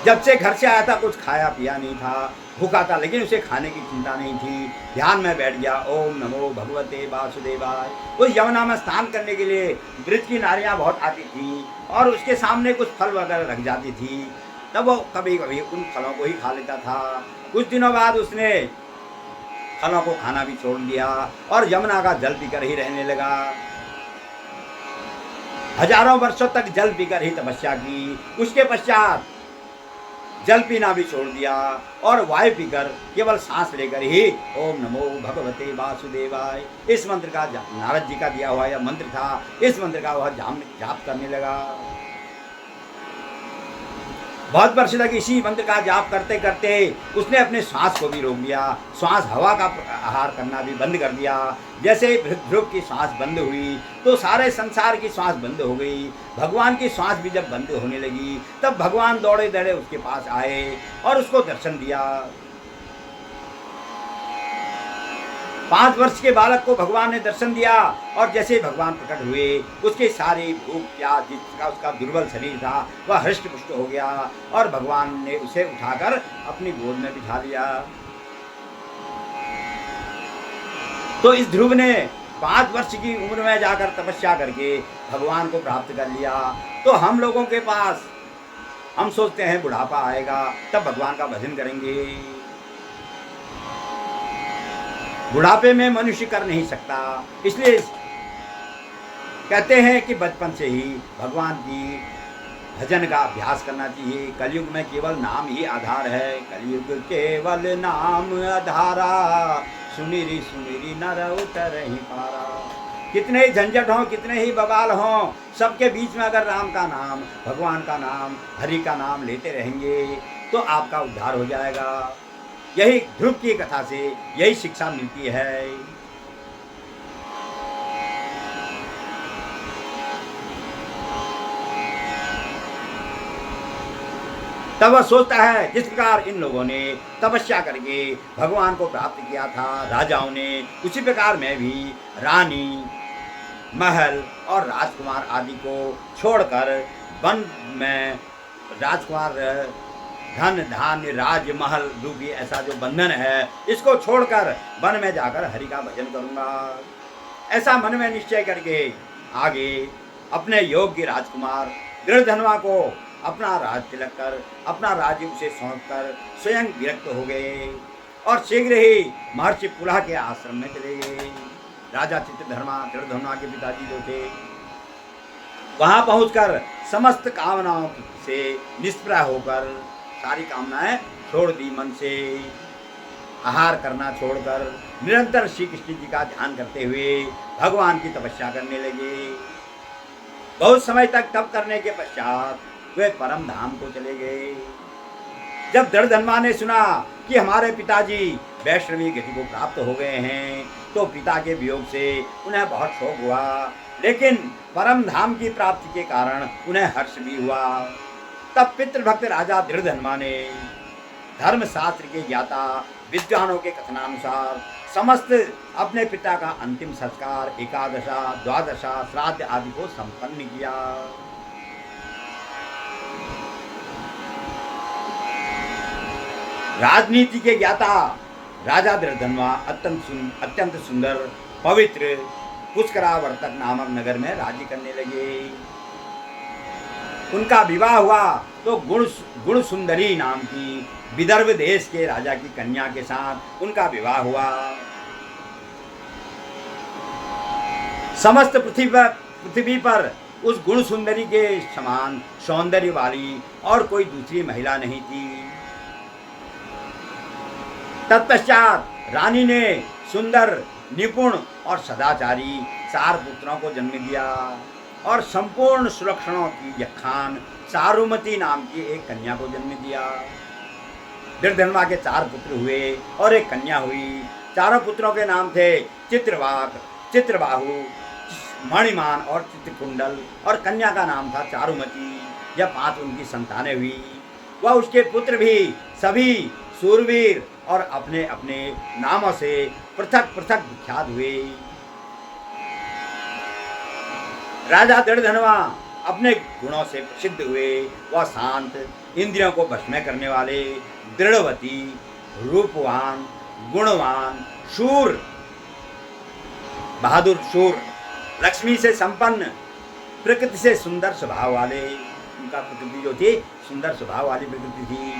जब से घर से आया था कुछ खाया पिया नहीं था, भूखा था, लेकिन उसे खाने की चिंता नहीं थी। ध्यान में बैठ गया, ओम नमो भगवते वासुदेवाय। उस यमुना में स्नान करने के लिए ब्रज की नारियां बहुत आती थी और उसके सामने कुछ फल वगैरह रख जाती थी, तब वो कभी कभी उन फलों को ही खा लेता था। कुछ दिनों बाद उसने फलों को खाना भी छोड़ दिया और यमुना का जल पीकर ही रहने लगा। हजारों वर्षों तक जल पीकर ही तपस्या की। उसके पश्चात जल पीना भी छोड़ दिया और वायु पीकर केवल सांस लेकर ही ओम नमो भगवते वासुदेवाय, इस मंत्र का नारद जी का दिया हुआ यह मंत्र था, इस मंत्र का वह जाप करने लगा। बहुत वर्ष तक इसी मंत्र का जाप करते करते उसने अपने श्वास को भी रोक दिया, श्वास हवा का आहार करना भी बंद कर दिया। जैसे ध्रुव की श्वास बंद हुई तो सारे संसार की श्वास बंद हो गई। भगवान की श्वास भी जब बंद होने लगी तब भगवान दौड़े दौड़े उसके पास आए और उसको दर्शन दिया। 5 वर्ष के बालक को भगवान ने दर्शन दिया और जैसे भगवान प्रकट हुए उसके सारी भूख प्यास जिसका उसका दुर्बल शरीर था वह हृष्ट पुष्ट हो गया और भगवान ने उसे उठाकर अपनी गोद में बिठा लिया। तो इस ध्रुव ने 5 वर्ष की उम्र में जाकर तपस्या करके भगवान को प्राप्त कर लिया। तो हम लोगों के पास हम सोचते हैं बुढ़ापा आएगा तब भगवान का भजन करेंगे। बुढ़ापे में मनुष्य कर नहीं सकता, इसलिए कहते हैं कि बचपन से ही भगवान की भजन का अभ्यास करना चाहिए। कलयुग में केवल नाम ही आधार है, कलयुग केवल नाम आधारा, सुनिरी सुनिरी नर उतर ही पारा। कितने ही झंझट हों, कितने ही बवाल हों, सबके बीच में अगर राम का नाम, भगवान का नाम, हरि का नाम लेते रहेंगे तो आपका उद्धार हो जाएगा। यही ध्रुव की कथा से यही शिक्षा मिलती है। तब वह सोचता है जिस प्रकार इन लोगों ने तपस्या करके भगवान को प्राप्त किया था राजाओं ने, उसी प्रकार मैं भी रानी, महल और राजकुमार आदि को छोड़कर वन में राजकुमार, धन धान्य, राज महल रूपी ऐसा जो बंधन है इसको छोड़कर वन में जाकर हरि का भजन करूंगा। ऐसा मन में निश्चय करके आगे अपने योग्य राजकुमार दृढ़धनवा को अपना राज तिलक कर अपना राज्य उसे सौंप कर स्वयं विरक्त हो गए और शीघ्र ही महर्षि पुलह के आश्रम में चले गए। राजा चित्रधर्मा दृढ़धनवा के पिताजी जो थे वहां पहुंचकर समस्त कामनाओं से निष्प्रह होकर सारी कामनाएं छोड़ दी, मन से आहार करना छोड़कर निरंतर श्री कृष्ण जी का ध्यान करते हुए भगवान की तपस्या करने लगे। बहुत समय तक तप करने के पश्चात वे परम धाम को चले गए। जब दृढ़धनवा ने सुना कि हमारे पिताजी वैष्णवी गति को प्राप्त हो गए हैं तो पिता के वियोग से उन्हें बहुत शोक हुआ, लेकिन परम धाम की प्राप्ति के कारण उन्हें हर्ष भी हुआ। तब पितृभक्त राजा दृढ़धनवा ने धर्मशास्त्र के ज्ञाता विद्वानों के कथनानुसार समस्त अपने पिता का अंतिम संस्कार एकादशा, द्वादशा, श्राद्ध आदि को संपन्न किया। राजनीति के ज्ञाता राजा दृढ़धनवा अत्यंत सुंदर पवित्र पुष्करावर्तक नामक नगर में राज्य करने लगे। उनका विवाह हुआ तो गुण सुंदरी नाम की विदर्भ देश के राजा की कन्या के साथ उनका विवाह हुआ। समस्त पृथ्वी पर उस गुण सुंदरी के समान सौंदर्य वाली और कोई दूसरी महिला नहीं थी। तत्पश्चात रानी ने सुंदर, निपुण और सदाचारी 4 पुत्रों को जन्म दिया और संपूर्ण सुलक्षणों की यखान चारुमती नाम की एक कन्या को जन्म दिया। दृढ़धनवा के 4 पुत्र हुए और एक कन्या हुई। चारों पुत्रों के नाम थे चित्रवाक, चित्रबाहु, मणिमान और चित्रकुंडल और कन्या का नाम था चारुमती। यह 5 उनकी संतानें हुई। वह उसके पुत्र भी सभी सूरवीर और अपने अपने नामों से पृथक पृथक विख्यात हुए। राजा दृढ़धनवा अपने गुणों से प्रसिद्ध हुए। वह शांत, इंद्रियों को वश में करने वाले, दृढ़वती, रूपवान, गुणवान, शूर, बहादुर शूर, लक्ष्मी से संपन्न, प्रकृति से सुंदर स्वभाव वाले। उनका प्रकृति जो थी सुंदर स्वभाव वाली प्रकृति थी।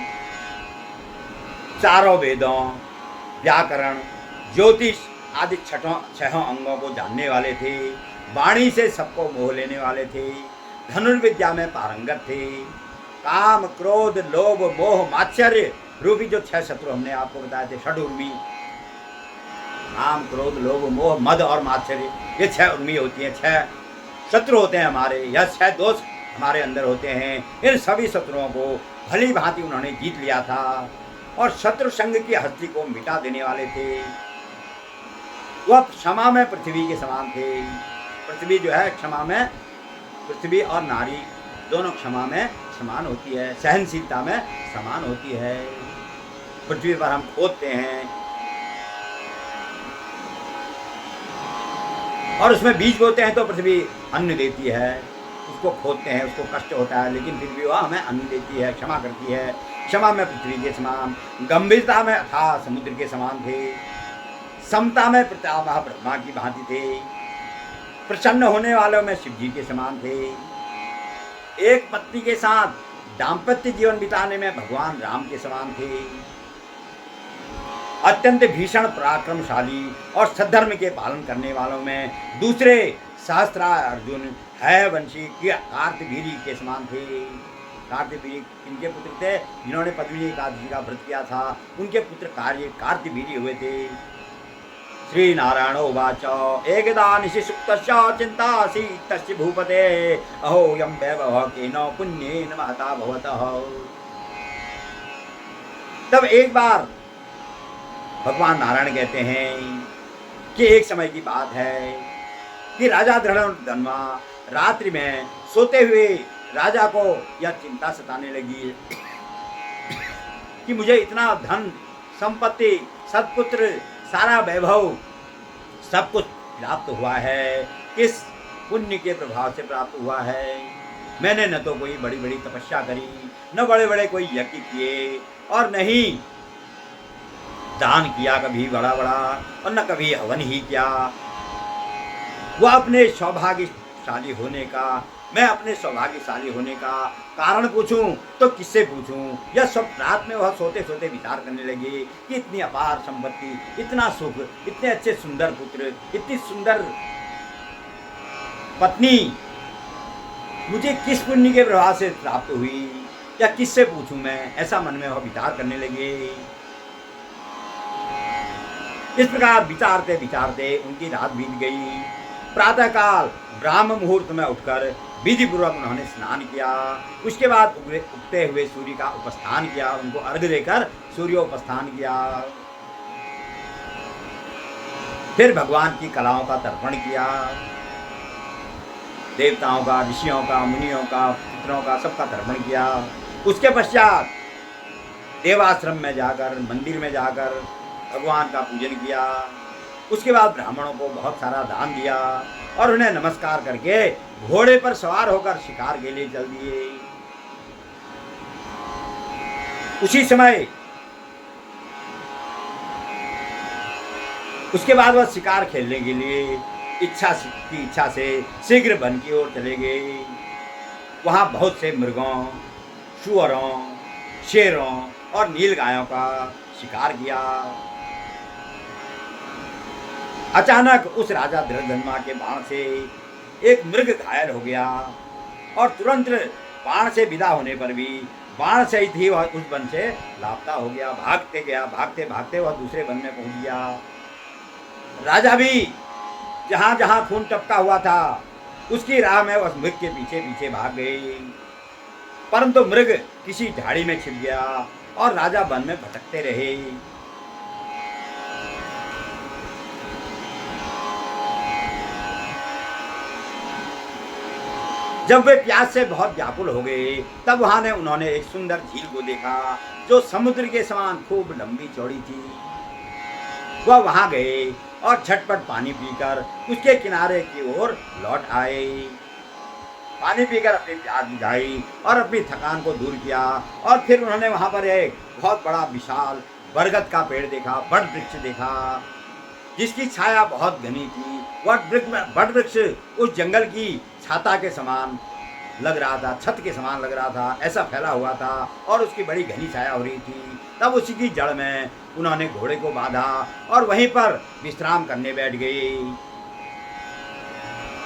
चारों वेदों, व्याकरण, ज्योतिष आदि 6 अंगों को जानने वाले थे। वाणी से सबको मोह लेने वाले थे। धनुर्विद्या में पारंगत थे। काम, क्रोध, लोभ, मोह, मात्सर्य रूपी जो 6 शत्रु हमने आपको बताए थे, षडूर्मी, काम, क्रोध, लोभ, मोह, मद और मात्सर्य, ये 6 उर्मी होती हैं, 6 शत्रु होते हैं हमारे। यह 6 दोष हमारे अंदर होते हैं, इन सभी शत्रुओं को भली भांति उन्होंने जीत लिया था और शत्रु संघ की हस्ती को मिटा देने वाले थे। वह क्षमा में पृथ्वी के समान थे। पृथ्वी जो है क्षमा में, पृथ्वी और नारी दोनों क्षमा में समान होती है, सहनशीलता में समान होती है। पृथ्वी पर हम खोदते हैं और उसमें बीज बोते हैं तो पृथ्वी अन्न देती है। उसको खोदते हैं, उसको कष्ट होता है, लेकिन फिर भी वह हमें अन्न देती है, क्षमा करती है। क्षमा में पृथ्वी के समान, गंभीरता में अथाह समुद्र के समान थे, समता में पितामह ब्रह्मा की भांति थे, प्रसन्न होने वालों में शिव जी के समान थे, एक पत्नी के साथ दाम्पत्य जीवन बिताने में भगवान राम के समान थे, अत्यंत भीषण पराक्रमशाली और सद्धर्म के पालन करने वालों में दूसरे सहस्त्रा अर्जुन है वंशी की कार्तवीर्य के समान थे। कार्तवीर्य इनके पुत्र थे, जिन्होंने पद्मिनी एकादशी का व्रत किया था, उनके पुत्र कार्तवीर्य हुए थे। श्री नारायण उवाच एकदा निशि सुप्तस्य चिन्तासीत् भूपते अहो यं वैभवः केन पुण्येन महता भवतः। तब एक बार भगवान नारायण कहते हैं कि एक समय की बात है कि राजा धृष्टद्युम्न रात्रि में सोते हुए राजा को यह चिंता सताने लगी कि मुझे इतना धन संपत्ति सत्पुत्र सारा वैभव सब कुछ प्राप्त हुआ है, किस पुण्य के प्रभाव से प्राप्त हुआ है। मैंने न तो कोई बड़ी बड़ी तपस्या करी, न बड़े बड़े कोई यज्ञ किए, और न ही दान किया कभी बड़ा बड़ा, और न कभी हवन ही किया। वह अपने सौभाग्यशाली होने का, मैं अपने सौभाग्यशाली होने का कारण पूछूं तो किससे पूछूं। यह सब रात में वह सोते सोते विचार करने लगे कि इतनी अपार संपत्ति, इतना सुख, इतने अच्छे सुंदर पुत्र, इतनी सुंदर पत्नी मुझे किस पुण्य के प्रभाव से प्राप्त हुई, या किससे पूछूं मैं, ऐसा मन में वह विचार करने लगे। इस प्रकार विचारते विचारते उनकी रात बीत गई। प्रातःकाल ब्राह्म मुहूर्त में उठकर विधि पूर्वक उन्होंने स्नान किया। उसके बाद उगते हुए सूर्य का उपस्थान किया, उनको अर्घ देकर सूर्योपस्थान किया। फिर भगवान की कलाओं का तर्पण किया, देवताओं का, ऋषियों का, मुनियों का, पुत्रों का, सबका तर्पण किया। उसके पश्चात देवाश्रम में जाकर, मंदिर में जाकर भगवान का पूजन किया। उसके बाद ब्राह्मणों को बहुत सारा दान दिया और उन्हें नमस्कार करके घोड़े पर सवार होकर शिकार के लिए चल दिए। उसी समय उसके बाद वह शिकार खेलने के लिए इच्छा से शीघ्र वन की ओर चले गए। वहां बहुत से मृगों, सुअरों, शेरों और नीलगायों का शिकार किया। अचानक उस राजा धृष्टद्युम्न के बाण से एक मृग घायल हो गया और तुरंत बाण से विदा होने पर भी बाण सहित ही वह उस वन से लापता हो गया। भागते भागते वह दूसरे वन में पहुंच गया। राजा भी जहां जहां खून टपका हुआ था उसकी राह में उस मृग के पीछे पीछे भाग गए, परंतु मृग किसी झाड़ी में छिप गया और राजा वन में भटकते रहे। जब वे प्यास से बहुत व्याकुल हो गए तब उन्होंने एक सुंदर झील को देखा जो समुद्र के समान खूब लंबी चौड़ी थी। वह वहां गए और झटपट पानी पीकर उसके किनारे की ओर लौट आए। पानी पीकर अपनी प्यास बुझाई और अपनी थकान को दूर किया, और फिर उन्होंने वहां पर एक बहुत बड़ा विशाल बरगद का पेड़ देखा, बट वृक्ष देखा जिसकी छाया बहुत घनी थी। बट वृक्ष उस जंगल की छाता के समान लग रहा था, छत के समान लग रहा था, ऐसा फैला हुआ था और उसकी बड़ी घनी छाया हो रही थी। तब उसी की जड़ में उन्होंने घोड़े को बांधा और वहीं पर विश्राम करने बैठ गए।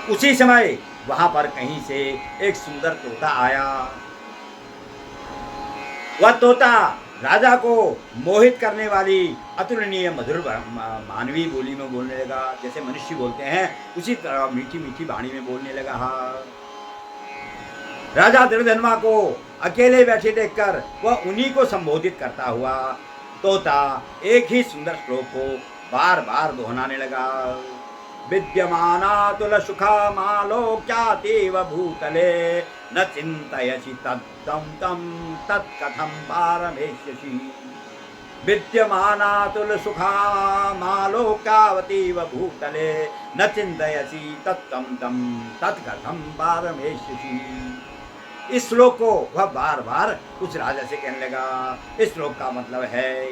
उसी समय वहां पर कहीं से एक सुंदर तोता आया। वह तोता राजा को मोहित करने वाली अतुलनीय मधुर मानवीय बोली में बोलने लगा, जैसे मनुष्य बोलते हैं उसी तरह मीठी मीठी वाणी में बोलने लगा। राजा दृढ़धनुआ को अकेले बैठे देखकर वह उन्हीं को संबोधित करता हुआ तोता एक ही सुंदर श्लोक को बार बार दोहराने लगा। विद्यमानातुल सुखा मालोक्यातीव भूतले न चिंतयसि तद्दं तं तत्कथं पारमेष्यसि। विद्यमानातुल सुखा मालोक्यावतीव भूतले न चिंतयसि तत्तं तं तत्कथं पारमेष्यसि। इस श्लोक को वह बार बार उस राजा से कहने लगा। इस श्लोक का मतलब है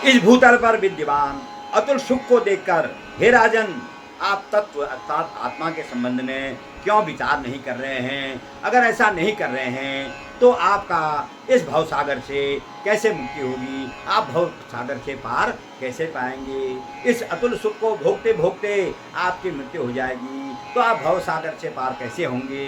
इस भूतल पर विद्यमान अतुल सुख को देखकर हे राजन, आप तत्व अर्थात आत्मा के संबंध में क्यों विचार नहीं कर रहे हैं? अगर ऐसा नहीं कर रहे हैं तो आपका इस भव सागर से कैसे मुक्ति होगी? आप भव सागर से पार कैसे पाएंगे? इस अतुल सुख को भोगते भोगते आपकी मृत्यु हो जाएगी तो आप भव सागर से पार कैसे होंगे?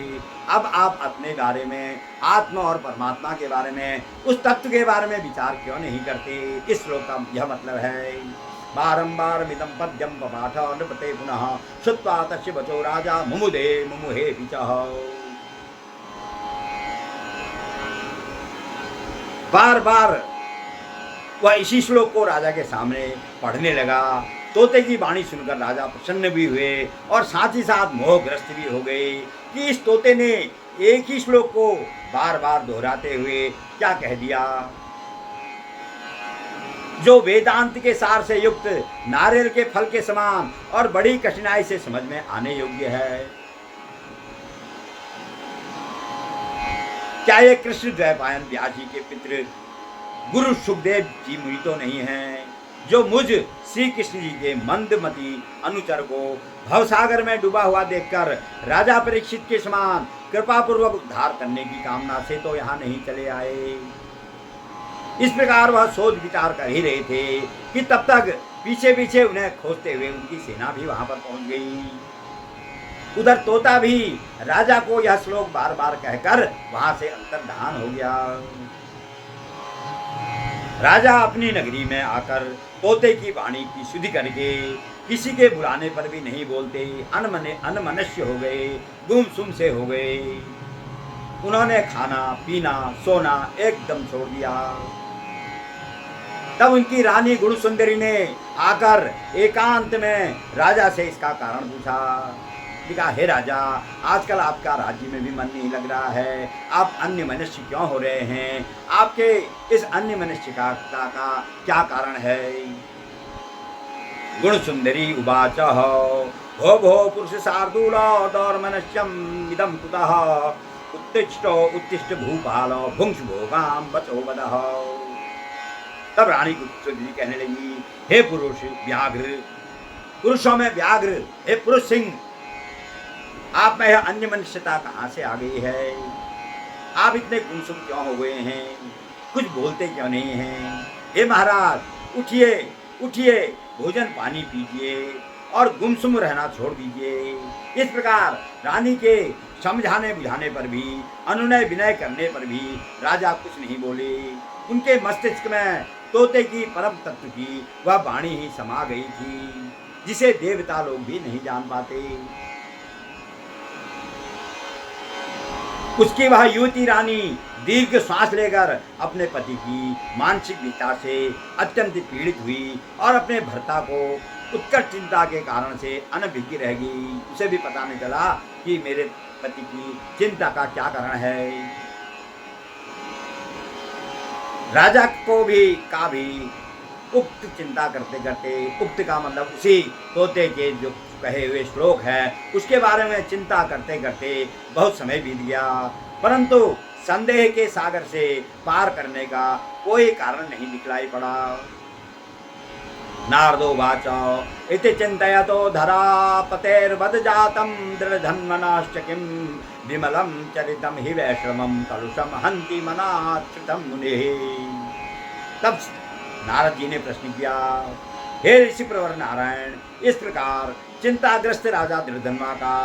अब आप अपने बारे में, आत्मा और परमात्मा के बारे में, उस तत्व के बारे में विचार क्यों नहीं करते? इस श्लोक का यह मतलब है। बारंबार मिदं पद्यं पपाठ नृपते पुनः श्रुत्वा तस्य वचो राजा मुमुदे मुमुहे पिचः। बार बार वह इसी श्लोक को राजा के सामने पढ़ने लगा। तोते की वाणी सुनकर राजा प्रसन्न भी हुए और साथ ही साथ मोहग्रस्त भी हो गए कि इस तोते ने एक ही श्लोक को बार बार दोहराते हुए क्या कह दिया, जो वेदांत के सार से युक्त नारियल के फल के समान और बड़ी कठिनाई से समझ में आने योग्य है। क्या ये कृष्ण द्वैपायन व्यास जी के पितृ गुरु सुखदेव जी मुनि तो नहीं हैं, जो मुझ श्री कृष्ण जी के मंदमती अनुचर को भवसागर में डूबा हुआ देखकर राजा परीक्षित के समान कृपापूर्वक उद्धार करने की कामना से तो यहाँ नहीं चले आए? इस प्रकार वह सोच विचार कर ही रहे थे कि तब तक पीछे पीछे उन्हें खोजते हुए उनकी सेना भी वहां पर पहुंच गई। उधर तोता भी राजा को यह श्लोक बार बार कहकर वहां से अंतर्धान हो गया। राजा अपनी नगरी में आकर तोते की वाणी की शुद्धि करके किसी के बुलाने पर भी नहीं बोलते, अनमनस्य हो गए, गुमसुम से हो गए। उन्होंने खाना पीना सोना एकदम छोड़ दिया। तब उनकी रानी गुण सुंदरी ने आकर एकांत में राजा से इसका कारण पूछा। कहा, हे राजा, आजकल आपका राज्य में भी मन नहीं लग रहा है, आप अन्य मनुष्य क्यों हो रहे हैं? आपके इस अन्य मनुष्यता का क्या कारण है? गुण सुंदरी उवाच भो भो पुरुष शार्दूल दौर्मनश्यम इदं कुतः उत्तिष्ठ भूपाल भुंक्ष भोगाम बचो बदः। तब रानी गुप्तजी कहने लगी, हे पुरुष व्याघ्र, पुरुषों में व्याघ्र, हे पुरुष सिंह, आप में यह अन्य मनुष्यता कहाँ से आ गई है? आप इतने गुमसुम क्यों हो गए हैं? कुछ बोलते क्यों नहीं हैं? हे महाराज, उठिए उठिए, भोजन पानी पीजिए और गुमसुम रहना छोड़ दीजिए। इस प्रकार रानी के समझाने बुझाने पर भी, अनुनय विनय करने पर भी राजा कुछ नहीं बोले। उनके मस्तिष्क में तोते की परम तत्व की वह वाणी ही समा गई थी, जिसे देवता लोग भी नहीं जान पाते। उसकी वह युवती रानी दीर्घ श्वास लेकर अपने पति की मानसिक विचार से अत्यंत पीड़ित हुई और अपने भर्ता को उत्कट चिंता के कारण से अनभिज्ञ रह गई। उसे भी पता नहीं चला कि मेरे पति की चिंता का क्या कारण है। राजा को भी उक्त चिंता करते करते, उक्त का मतलब उसी तोते के जो कहे हुए श्लोक है उसके बारे में चिंता करते करते बहुत समय बीत गया, परंतु संदेह के सागर से पार करने का कोई कारण नहीं दिखलाई पड़ा। नारदो वाच इति चिंतयतो धरापतेर्वद जातं दृढ़धन्मनाश्च किं विमलं चरितं हि वैश्रमं कलुषं हन्ति मनाच्छ्रुतं मुनिः। तब नारद जी ने प्रश्न किया, हे ऋषि प्रवर नारायण, इस प्रकार चिंताग्रस्त राजा दृढ़धन्वा का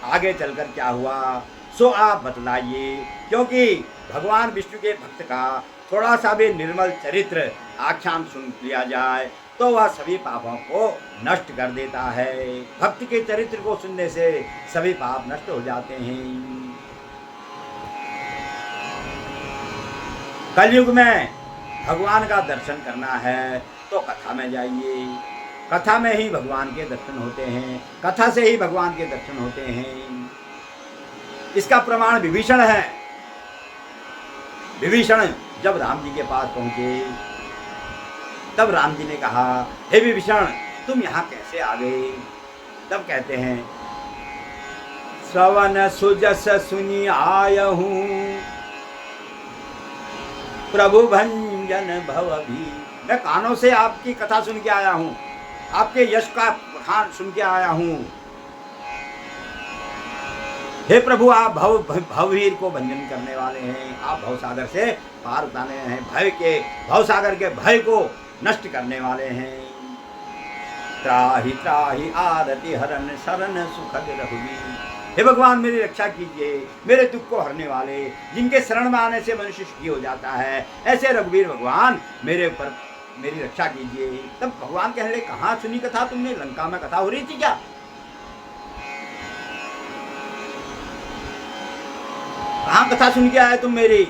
आगे चलकर क्या हुआ सो आप बतलाइए, क्योंकि भगवान विष्णु के भक्त का थोड़ा सा भी निर्मल चरित्र आख्यान सुन लिया जाए तो वह सभी पापों को नष्ट कर देता है। भक्त के चरित्र को सुनने से सभी पाप नष्ट हो जाते हैं। कलयुग में भगवान का दर्शन करना है तो कथा में जाइए। कथा में ही भगवान के दर्शन होते हैं, कथा से ही भगवान के दर्शन होते हैं। इसका प्रमाण विभीषण है। विभीषण जब राम जी के पास पहुंचे तब राम जी ने कहा, हे विभीषण तुम यहाँ कैसे आ गए? तब कहते हैं, श्रवण सुजस सुनी आयहूं, प्रभु भंजन भव भी। मैं कानों से आपकी कथा सुन के आया हूँ, आपके यश का बखान सुन के आया हूँ। हे प्रभु आप भववीर को भंजन करने वाले हैं, आप भवसागर से पार उतारने हैं, भवसागर के भय को नष्ट करने वाले हैं। त्राहि त्राहि आरति हरन शरण सुखद रघुवीर। हे भगवान मेरी रक्षा कीजिए, मेरे दुख को हरने वाले, जिनके शरण में आने से मनुष्य सुखी हो जाता है, ऐसे रघुवीर भगवान मेरे ऊपर मेरी रक्षा कीजिए। तब भगवान कहने लगे, कहाँ सुनी कथा तुमने? लंका में कथा हो रही थी क्या? कहाँ कथा सुन के आए तुम मेरी?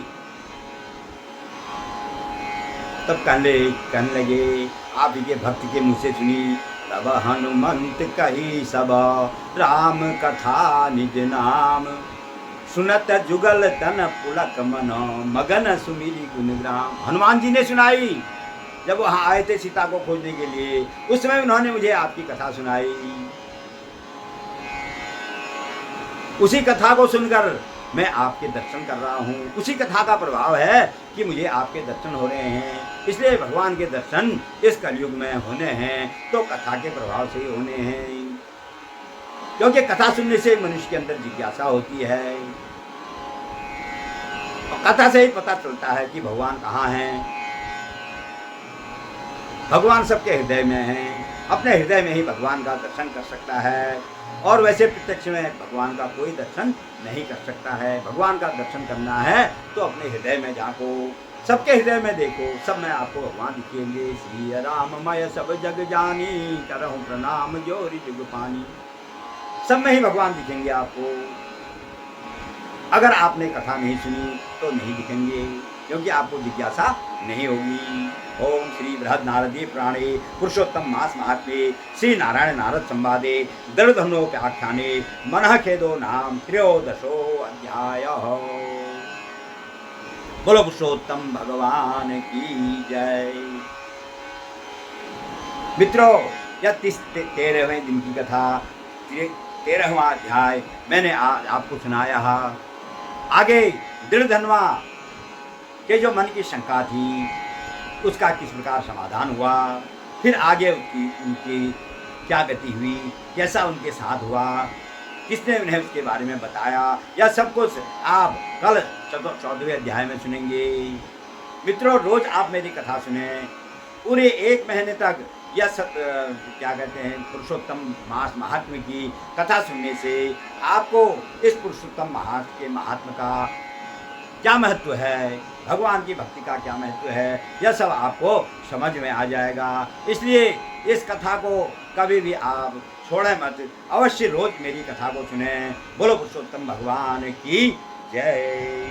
तब कहने लगे, आप ही के भक्त के मुँह से सुनी। तब हनुमंत कही सब राम कथा निज नाम, सुनत जुगल तन पुलक मन मगन सुमिरी गुणग्राम। हनुमान जी ने सुनाई, जब वहां आए थे सीता को खोजने के लिए, उस समय उन्होंने मुझे आपकी कथा सुनाई। उसी कथा को सुनकर मैं आपके दर्शन कर रहा हूँ। उसी कथा का प्रभाव है कि मुझे आपके दर्शन हो रहे हैं। इसलिए भगवान के दर्शन इस कलयुग में होने हैं तो कथा के प्रभाव से ही होने हैं, क्योंकि कथा सुनने से मनुष्य के अंदर जिज्ञासा होती है और कथा से ही पता चलता है कि भगवान कहाँ हैं। भगवान सबके हृदय में हैं, अपने हृदय में ही भगवान का दर्शन कर सकता है, और वैसे प्रत्यक्ष में भगवान का कोई दर्शन नहीं कर सकता है। भगवान का दर्शन करना है तो अपने हृदय में झांको, सबके हृदय में देखो, सब में आपको भगवान दिखेंगे। श्री राममय सब जग जानी, करहूं प्रणाम जोरी जुग पानी। सब में ही भगवान दिखेंगे आपको। अगर आपने कथा नहीं सुनी तो नहीं दिखेंगे, क्योंकि आपको जिज्ञासा नहीं होगी। ओम श्री बृहद नारदी पुराणे पुरुषोत्तम मास महात्म्ये श्री नारायण नारद संवादे दर्दधनोप्याख्याने मनः खेदो नाम त्रयोदशो अध्याय। बोलो पुरुषोत्तम भगवान की जय। मित्रों, यह 13वें दिन की कथा, 13वां अध्याय मैंने आज आपको सुनाया। आगे दृढ़धनवा के जो मन की शंका थी उसका किस प्रकार समाधान हुआ, फिर आगे उनकी क्या गति हुई, कैसा उनके साथ हुआ, किसने उन्हें उसके बारे में बताया, यह सब कुछ आप कल 14वें अध्याय में सुनेंगे। मित्रों, रोज आप मेरी कथा सुने, पूरे 1 महीने तक यह सब क्या कहते हैं पुरुषोत्तम मास महात्म्य की कथा सुनने से आपको इस पुरुषोत्तम मास के महात्म्य का क्या महत्व है, भगवान की भक्ति का क्या महत्व है, यह सब आपको समझ में आ जाएगा। इसलिए इस कथा को कभी भी आप छोड़े मत, अवश्य रोज मेरी कथा को सुने। बोलो पुरुषोत्तम भगवान की जय।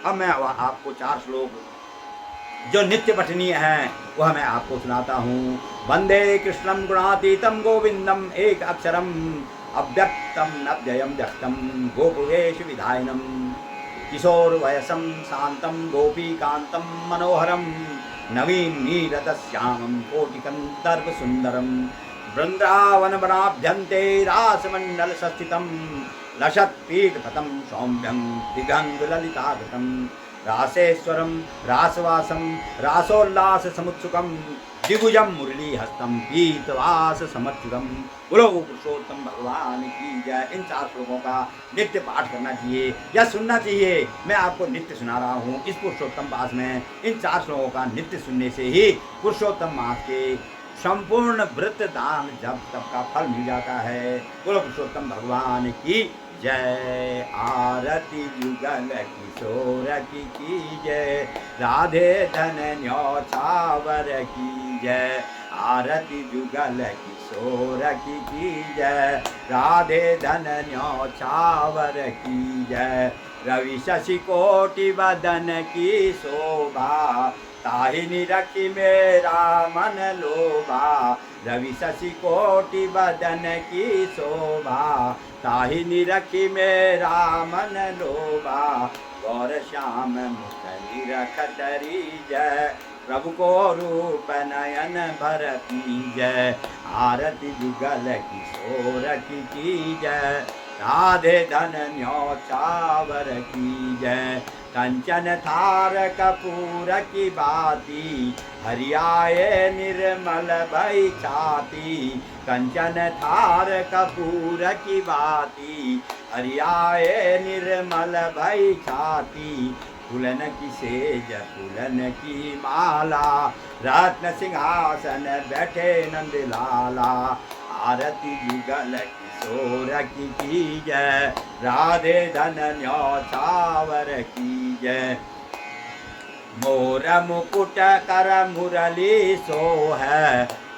अब मैं आपको 4 श्लोक जो नित्य पठनीय हैं वह मैं आपको सुनाता हूँ। वंदे कृष्णम गुणातीतम गोविंदम एक अक्षरम अव्यक्तम नव्ययम व्यक्तम गोपुरेश विधायनम किशोर वयसम शांतम गोपीकांतम मनोहरम नवीन नीरदश्यामम कोटिकंदर्प सुंदरम वृंदावन वनाभ्यंते रासमंडल संस्थितम लसत्पीठपतम सौम्यं दिगंग ललितागतम रासेश्वरम रासवासम रासोल्लास समुत्सुकम दिग्गुजम मुरली हस्तम पीतवास समर्चुरम। बोलो पुरुषोत्तम भगवान की जय। इन 4 श्लोकों का नित्य पाठ करना चाहिए या सुनना चाहिए। मैं आपको नित्य सुना रहा हूँ इस पुरुषोत्तम मास में। इन 4 श्लोकों का नित्य सुनने से ही पुरुषोत्तम मास के संपूर्ण व्रत दान जब तब का फल मिल जाता है। बोलो पुरुषोत्तम भगवान की जय। आरती युगल किशोर की जय, राधे धन न्यौछावर की जय। आरती जुगल किशोर की जय, राधे धन न्यौछावर की जय। रवि शशि कोटि बदन की शोभा, ताहि निरखी मेरा मन लोभा। रवि शशि कोटि बदन की शोभा, ताहि निरखी मेरा मन लोभा। गौर श्याम मुख निरखतरी जय, प्रभु को रूप नयन भर जय। आरती जुगल किशोर की जय, राधे धन न्यौछावर की जय। कंचन थार कपूर की बाती, हरियाए निर्मल भई छाती। कंचन थार कपूर की बाती, हरियाए निर्मल भई छाती। फूलन की सेज फूलन की माला, रत्न सिंहासन बैठे नंद लाला। आरती जुगल किशोर की जय, राधे धन न्यौछावर की जय। मोर मुकुट कर मुरली सोह,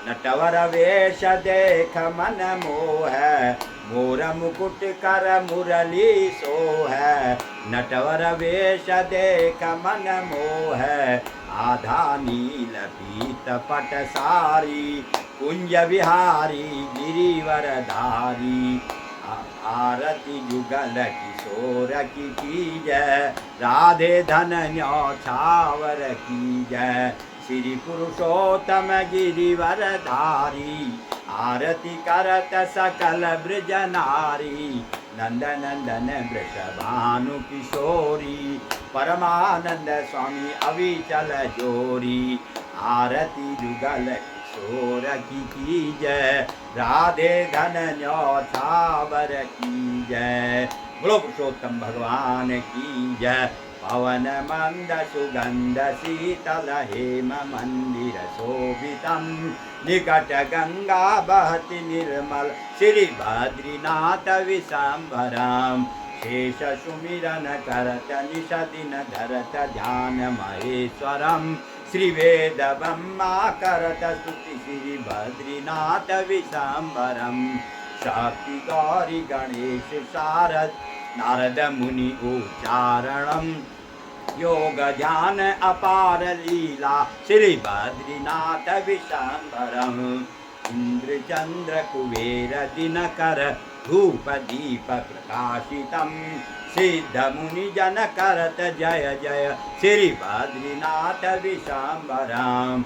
नटवर वेश देख मन मोह। मोर मुकुट कर मुरली सोह, नटवर वेश देख मन मोह। आधा नील पीत पट सारी, कुंज विहारी गिरिवर धारी। आरती जुगल किशोर की जय, राधे धन न्यौछावर की जय। श्री पुरुषोत्तम गिरिवर धारी, आरती करत सकल ब्रज नारी। नंद नंदन वृषभानु किशोरी, परमानंद स्वामी अविचल जोरी। आरती जुगल किशोर की जय, राधे धन न्यौछावर की जय। बोलो पुरुषोत्तम भगवान की जय। पवन मंद सुगंध शीतल हेम मंदिर शोभितम, निकट गंगा बहति निर्मल श्री बद्रीनाथ विशंभरम। शेष सुमिरन करत निश दिन धरत ध्यान महेश्वरम, श्री वेद ब्रह्मा करत स्तुति श्री बद्रीनाथ विशंभरम। शक्ति गौरी गणेश शारद नारद मुनि उच्चारणम, योग ध्यान अपार लीला श्री बद्रीनाथ विशंभरम। इंद्र चंद्र कुबेर दिनकर धूप दीप प्रकाशितम, सिद्ध मुनि जन करत जय जय श्री बद्रीनाथ विशंभरम।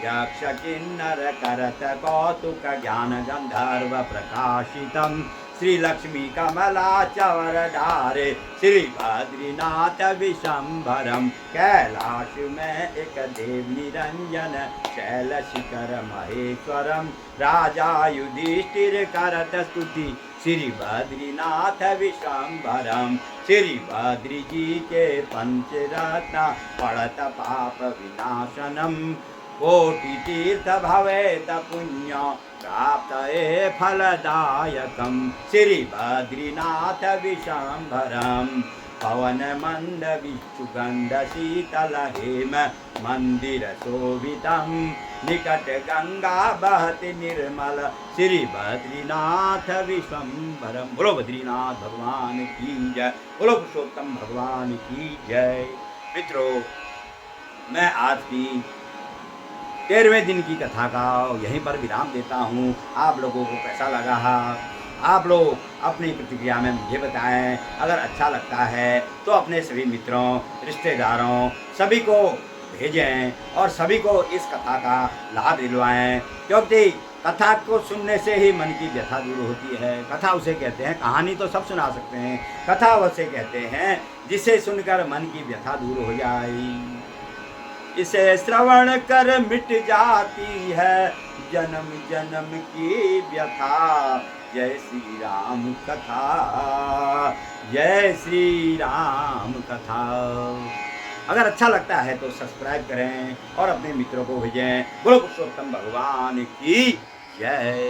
यक्ष किन्नर करत कौतुक ज्ञान गंधर्व प्रकाशितम, श्री लक्ष्मी कमला चवर धारे श्री बद्रीनाथ विशंभरम। कैलाश में एक देव निरंजन शैल शिखर महेश्वरम, राजा युधिष्ठिर करत स्तुति श्री बद्रीनाथ विशंभरम। श्री बद्री जी के पंचरत्न पड़त पाप विनाशनम, कोटि तीर्थ भवेत पुण्य प्राप्त फलदायकम श्री बद्रीनाथ विशंभरम। पवन मंद विशुगंध शीतल हेम मंदिर शोभितम, निकट गंगा बहति निर्मल श्री बद्रीनाथ विशंभरम। बोलो बद्रीनाथ भगवान की जय, बोलो पुरुषोत्तम भगवान की जय। मित्रों, मैं आज की 13वें दिन की कथा का यहीं पर विराम देता हूँ। आप लोगों को कैसा लगा? आप लोग अपनी प्रतिक्रिया में मुझे बताएं। अगर अच्छा लगता है तो अपने सभी मित्रों, रिश्तेदारों सभी को भेजें और सभी को इस कथा का लाभ दिलवाएं, क्योंकि कथा को सुनने से ही मन की व्यथा दूर होती है। कथा उसे कहते हैं, कहानी तो सब सुना सकते हैं, कथा उसे कहते हैं जिसे सुनकर मन की व्यथा दूर हो जाए। इसे श्रवण कर मिट जाती है जन्म जन्म की व्यथा। जय श्री राम कथा, जय श्री राम कथा। अगर अच्छा लगता है तो सब्सक्राइब करें और अपने मित्रों को भेजें। बोलो पुरुषोत्तम भगवान की जय।